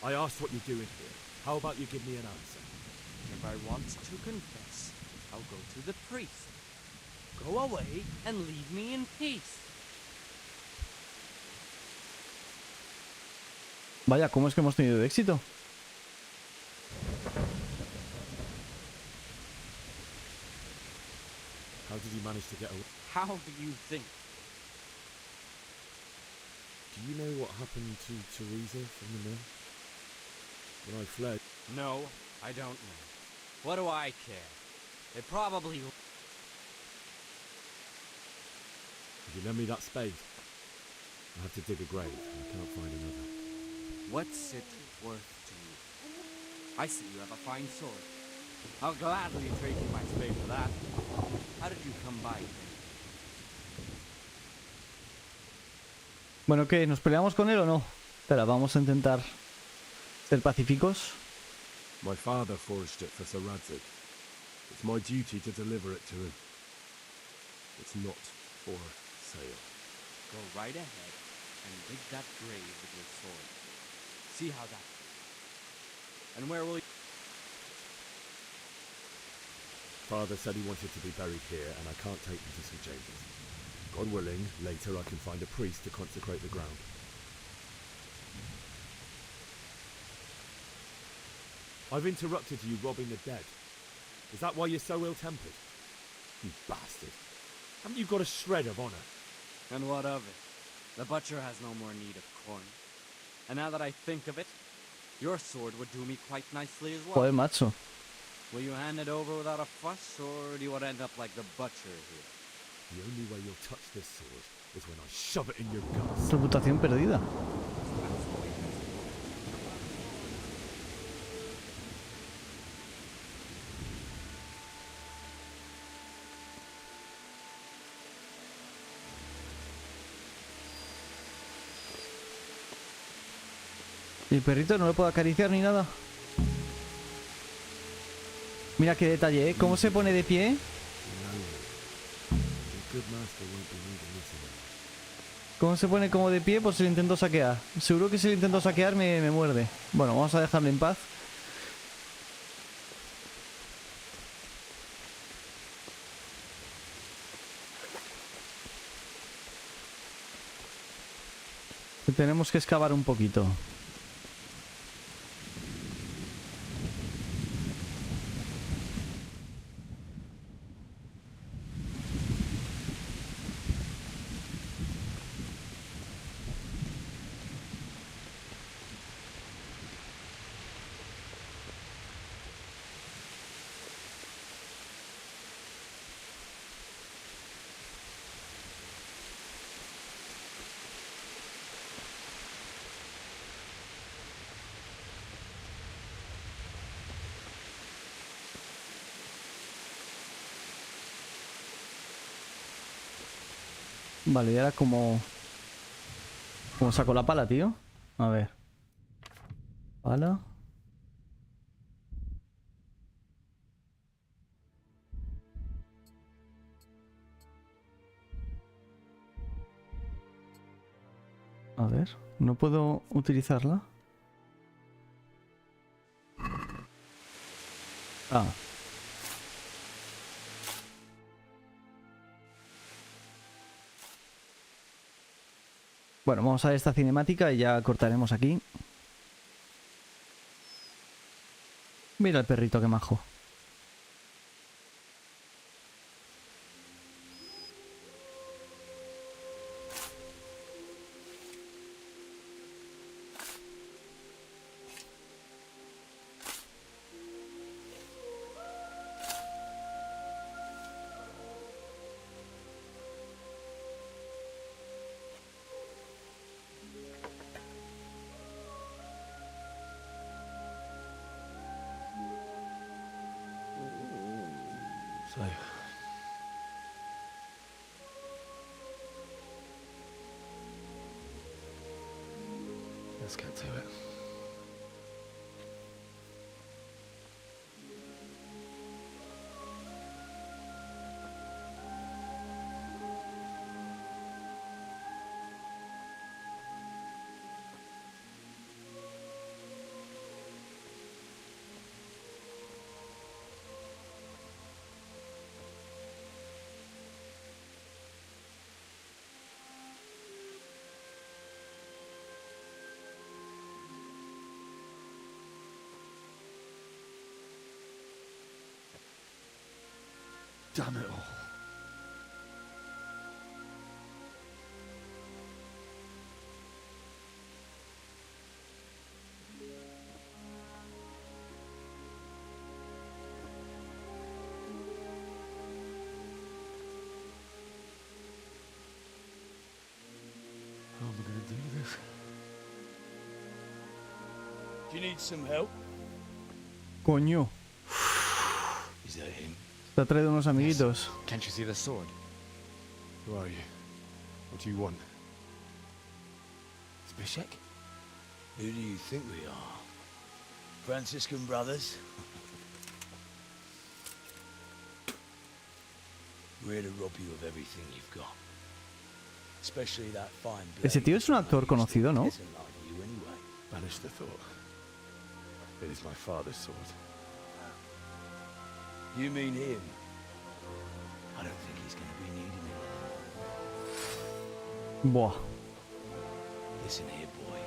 I asked what you're doing here. How about you give me an answer? If I want to confess, I'll go to the priest. Go away and leave me in peace. Vaya, ¿cómo es que hemos tenido éxito? How did you manage to get away? How do you think? Do you know what happened to Teresa from the mill? When I fled? No, I don't know. What do I care? They probably... If you lend me that spade, I have to dig a grave and I can't find another. What's it worth to you? I see you have a fine sword. I'll gladly trade you my spade for that. How did you come by it? Bueno, ¿qué? ¿Nos peleamos con él o no? Espera, vamos a intentar ser pacíficos. My father forged it for Sir Radzig. It's my duty to deliver it to him. It's not for sale. Go right ahead and dig that grave with your sword. See how that... And where will you... Father said he wanted to be buried here, and I can't take him to St. James's. God willing, later I can find a priest to consecrate the ground. I've interrupted you robbing the dead. Is that why you're so ill-tempered? You bastard. Haven't you got a shred of honor? And what of it? The butcher has no more need of corn. And now that I think of it, your sword would do me quite nicely as well. Joder, macho. Will you hand it over without a fuss, or do you want to end up like the butcher here? The only way you'll touch this sword is when I shove it in your guts. Reputación perdida. ¿Y el perrito no lo puedo acariciar ni nada? Mira qué detalle, ¿eh? ¿Cómo se pone de pie? ¿Cómo se pone como de pie? Pues se lo intento saquear. Seguro que si lo intento saquear me muerde. Bueno, vamos a dejarlo en paz. Tenemos que excavar un poquito. Vale, y ahora como... ¿Cómo saco la pala, tío? A ver. Pala. A ver, ¿no puedo utilizarla? Ah. Bueno, vamos a ver esta cinemática y ya cortaremos aquí. Mira el perrito, qué majo. So, let's get to it. Damn it all. How am I going to do this? Do you need some help? Coño. Is that him? Te ha traído unos amiguitos. Can't you see the sword? Who are you? What do you want? Zbyszek? Who do you think we are? Franciscan brothers? We're here to rob you of everything you've got. Especially that fine blade. Ese tío es un actor conocido, ¿no? Isn't like you anyway. Banish the thought. It is my father's sword. You mean him? I don't think he's going to be needing it. Buah. Listen here, boy.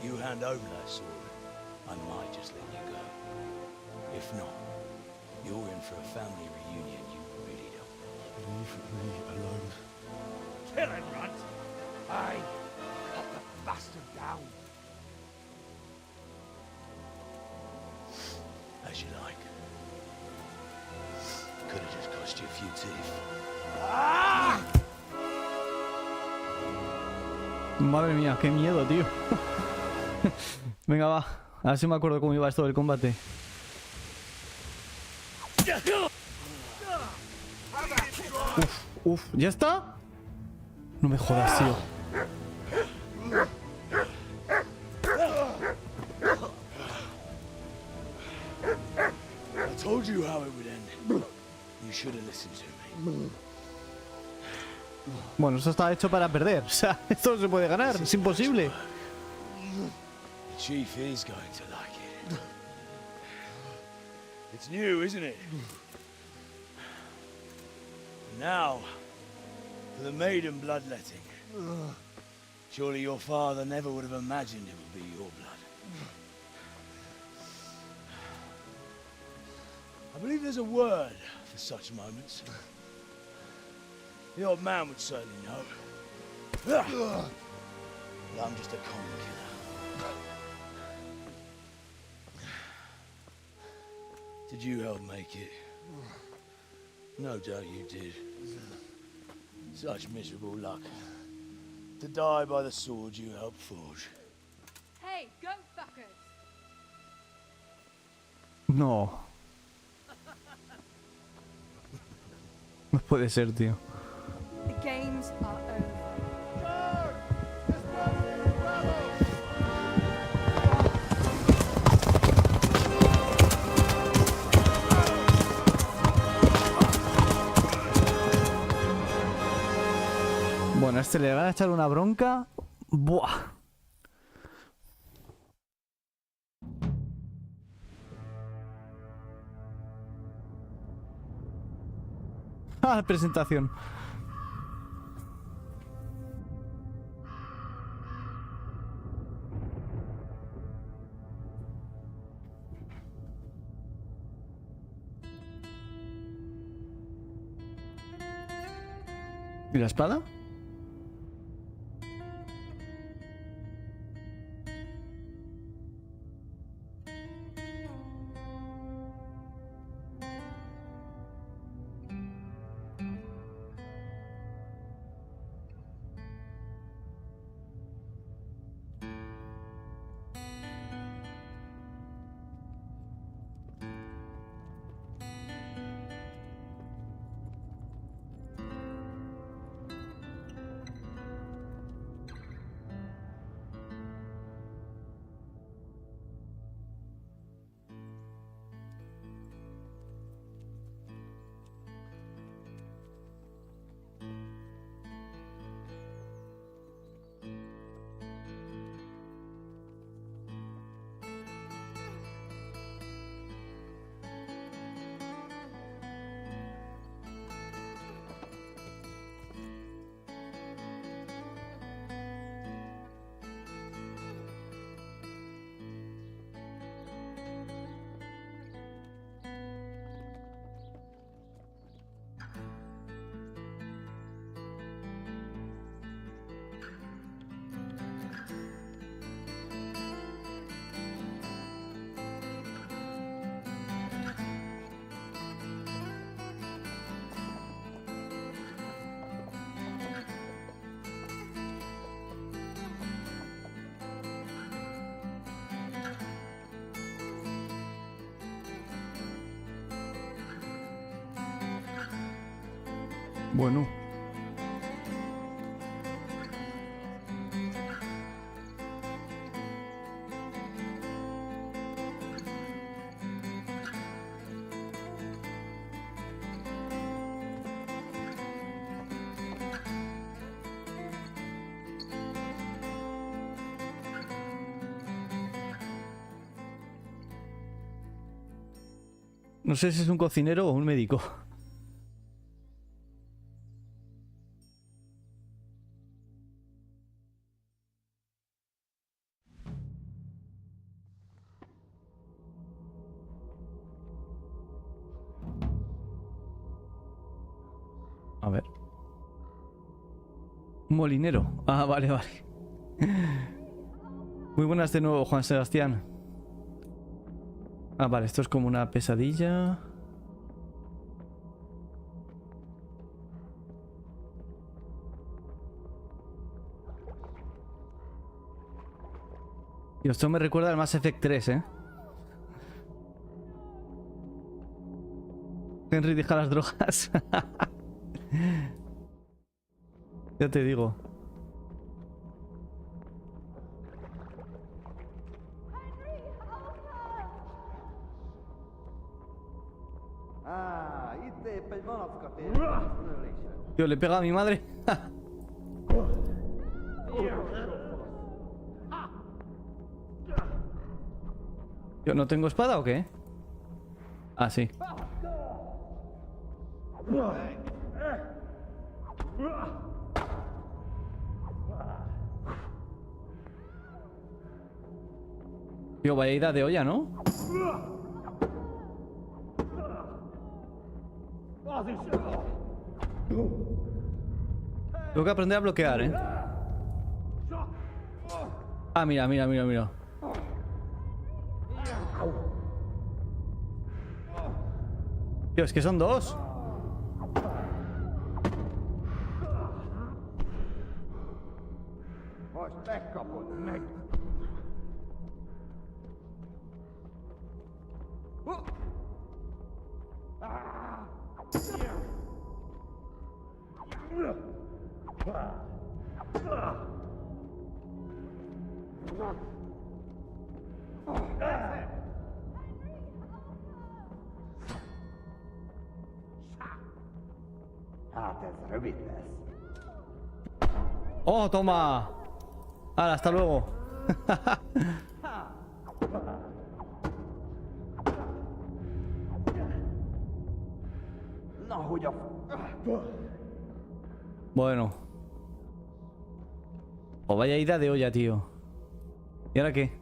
You hand over that sword, I might just let you go. If not, you're in for a family reunion you really don't. Leave me alone. Kill him, Runt! Aye! Cut the bastard down! As you like. Could have just cost you a few teeth. Ah! Madre mía, qué miedo, tío. Venga, va. A ver si me acuerdo cómo iba esto del combate. Uf, ¿ya está? No me jodas, tío. I told you how it would end. You should have listened to me. Bueno, esto está hecho para perder. O sea, esto no se puede ganar. Es imposible. The chief is going to like it. It's new, isn't it? Now, for the maiden bloodletting. Surely your father never would have imagined it would be your blood. I believe there's a word for such moments. The old man would certainly know. But I'm just a common killer. Did you help make it? No doubt you did. Such miserable luck. To die by the sword you helped forge. Hey, go fuckers! No. No puede ser, tío. The game's a este le van a echar una bronca. Buah. Ah, presentación. ¿Y la espada? Bueno. No sé si es un cocinero o un médico. A ver. Un molinero. Ah, vale, vale. Muy buenas de nuevo, Juan Sebastián. Ah, vale, esto es como una pesadilla. Y esto me recuerda al Mass Effect 3, ¿eh? Henry, deja las drogas. Ya te digo. Tío, le pega a mi madre. Yo no tengo espada o qué? Ah, sí. Tío, vaya ida de olla, ¿no? Tengo que aprender a bloquear, ¿eh? Ah, mira, mira, mira, mira. Tío, es que son dos. ¡Oh, toma! ¡Hala, hasta luego! Bueno. O vaya ida de olla, tío. ¿Y ahora qué?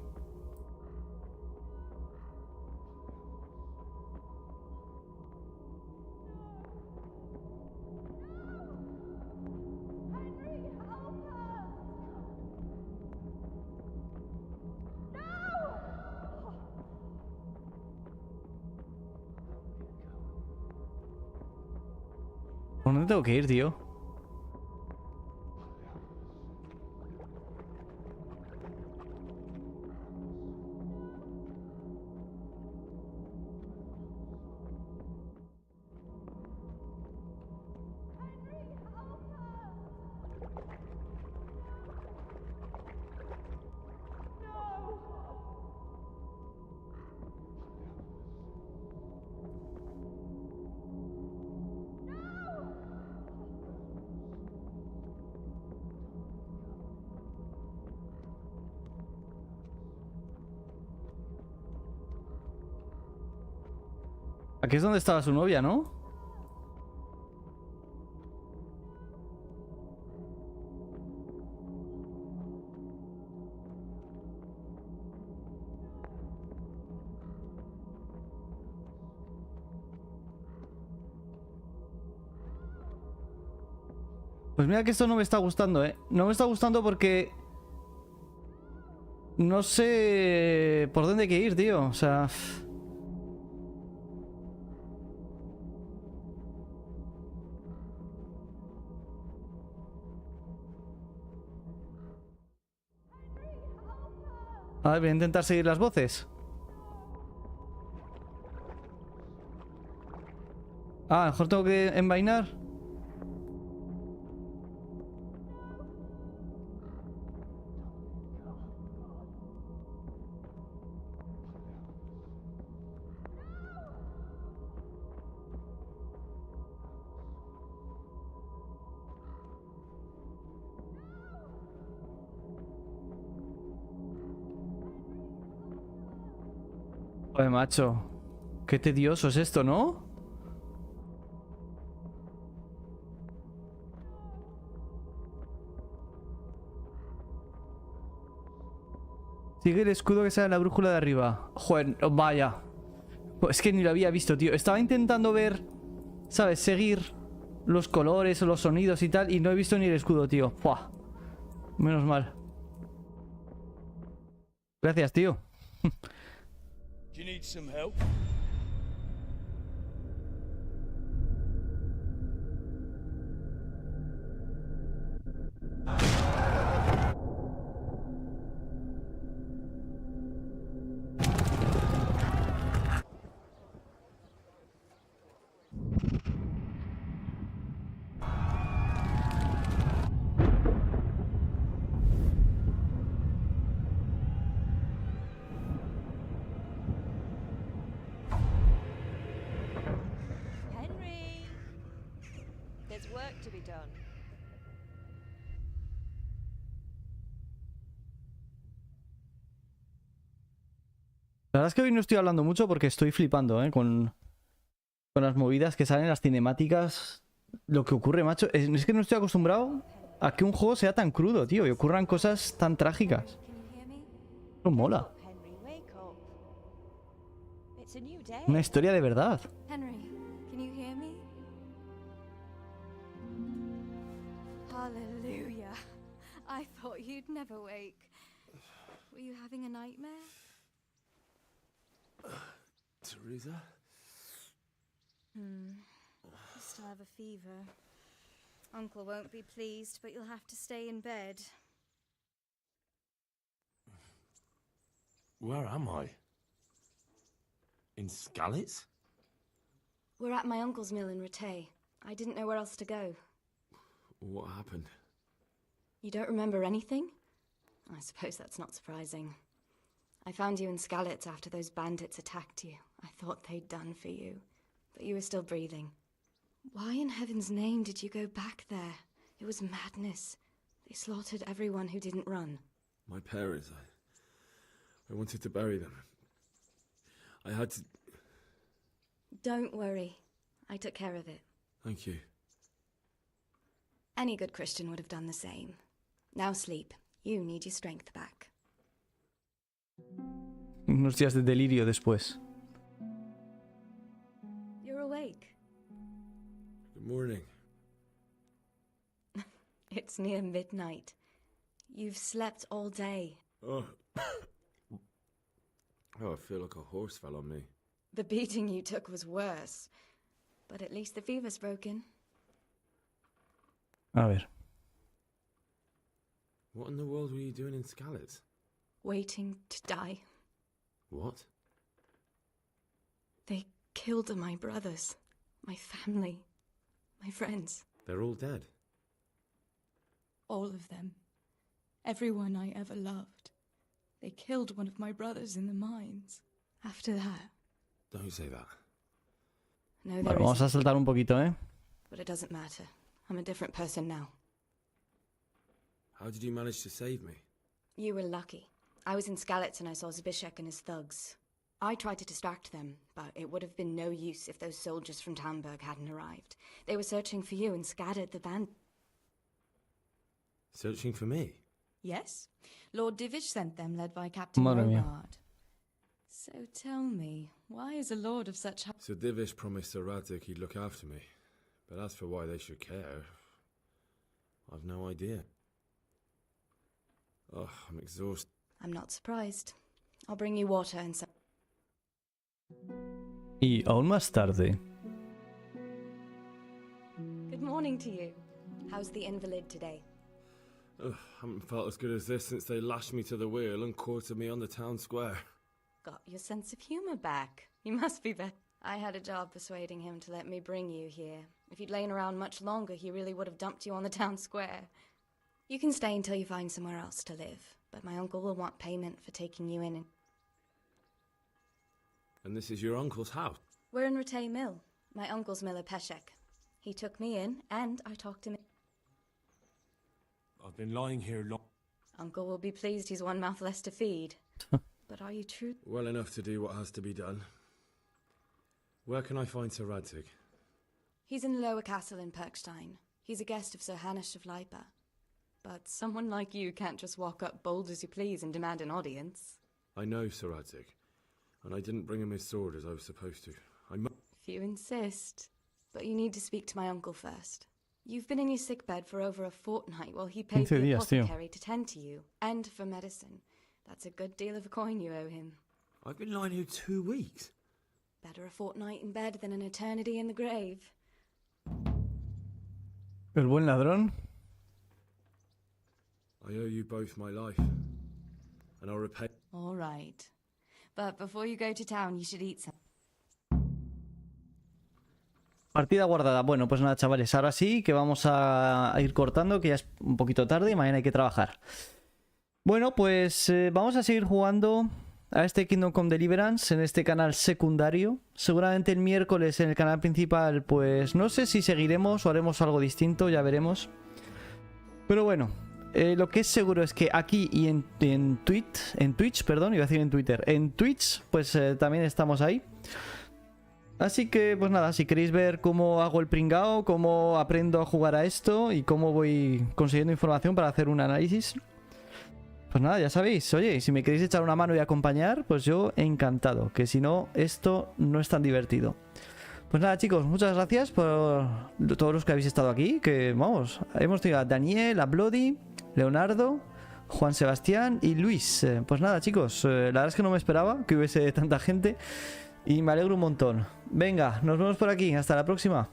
¿Por dónde tengo que ir, tío? Aquí es donde estaba su novia, ¿no? Pues mira que esto no me está gustando, ¿eh? No me está gustando porque... no sé por dónde hay que ir, tío. O sea... A ver, voy a intentar seguir las voces. Ah, a lo mejor tengo que envainar. Joder, macho. Qué tedioso es esto, ¿no? Sigue el escudo que sale en la brújula de arriba. Joder, vaya. Pues es que ni lo había visto, tío. Estaba intentando ver, ¿sabes? Seguir los colores o los sonidos y tal. Y no he visto ni el escudo, tío. ¡Fua! Menos mal. Gracias, tío. Do you need some help? There's work to be done. La verdad es que hoy no estoy hablando mucho porque estoy flipando, con las movidas que salen, las cinemáticas. Lo que ocurre, macho. Es que no estoy acostumbrado a que un juego sea tan crudo, tío. Y ocurran cosas tan trágicas. No mola. Una historia de verdad. Henry, can you hear me? Hallelujah. I thought you'd never wake. Were you having a nightmare? Teresa? You still have a fever. Uncle won't be pleased, but you'll have to stay in bed. Where am I? In Skalitz? We're at my uncle's mill in Rattay. I didn't know where else to go. What happened? You don't remember anything? I suppose that's not surprising. I found you in Skalitz after those bandits attacked you. I thought they'd done for you, but you were still breathing. Why in heaven's name did you go back there? It was madness. They slaughtered everyone who didn't run. My parents, I wanted to bury them. I had to... Don't worry. I took care of it. Thank you. Any good Christian would have done the same. Now sleep. You need your strength back. Unos días de delirio después. You're awake. Good morning. It's near midnight. You've slept all day. Oh. Oh, I feel like a horse fell on me. The beating you took was worse. But at least the fever's broken. A ver. What in the world were you doing in Skalitz? Waiting to die. What? They killed my brothers, my family, my friends. They're all dead. All of them. Everyone I ever loved. They killed one of my brothers in the mines. After that... Don't say that. No, there Bueno, vamos a saltar un poquito, ¿eh? But it doesn't matter. I'm a different person now. How did you manage to save me? You were lucky. I was in Skalitz and I saw Zbyszek and his thugs. I tried to distract them, but it would have been no use if those soldiers from Tamburg hadn't arrived. They were searching for you and scattered the band. Searching for me? Yes. Lord Divish sent them, led by Captain Madre mía. Rogard. So tell me, why is a lord of such... So Divish promised Sir Radzik he'd look after me. But as for why they should care, I've no idea. Oh, I'm exhausted. I'm not surprised. I'll bring you water and some... Y aún más tarde. Good morning to you. How's the invalid today? Ugh, haven't felt as good as this since they lashed me to the wheel and quartered me on the town square. Got your sense of humor back. You must be better. I had a job persuading him to let me bring you here. If you'd lain around much longer, he really would have dumped you on the town square. You can stay until you find somewhere else to live, but my uncle will want payment for taking you in. And this is your uncle's house? We're in Ratay Mill. My uncle's miller Peshek. He took me in, and I talked him in. I've been lying here long. Uncle will be pleased he's one mouth less to feed. But are you true? Well enough to do what has to be done. Where can I find Sir Radzik? He's in the lower castle in Perkstein. He's a guest of Sir Hanush of Leipa. But someone like you can't just walk up bold as you please and demand an audience. I know Sir Radzik, and I didn't bring him his sword as I was supposed to. If you insist. But you need to speak to my uncle first. You've been in your sickbed for over a fortnight while he paid the apothecary to tend to you, and for medicine. That's a good deal of a coin you owe him. I've been lying here 2 weeks. Better a fortnight in bed than an eternity in the grave. El buen ladrón. I owe you both my life, and I'll repay... All right. But before you go to town, you should eat some. Partida guardada. Bueno, pues nada, chavales. Ahora sí que vamos a ir cortando, que ya es un poquito tarde y mañana hay que trabajar. Bueno, pues vamos a seguir jugando a este Kingdom Come Deliverance en este canal secundario. Seguramente el miércoles en el canal principal, pues no sé si seguiremos o haremos algo distinto, ya veremos. Pero bueno, lo que es seguro es que aquí y en Twitch, perdón, iba a decir en Twitter, en Twitch, pues también estamos ahí. Así que, pues nada, si queréis ver cómo hago el pringao, cómo aprendo a jugar a esto y cómo voy consiguiendo información para hacer un análisis, pues nada, ya sabéis. Oye, si me queréis echar una mano y acompañar, pues yo encantado, que si no, esto no es tan divertido. Pues nada, chicos, muchas gracias por todos los que habéis estado aquí, que vamos, hemos tenido a Daniel, a Bloody, Leonardo, Juan Sebastián y Luis. Pues nada, chicos, la verdad es que no me esperaba que hubiese tanta gente y me alegro un montón. Venga, nos vemos por aquí, hasta la próxima.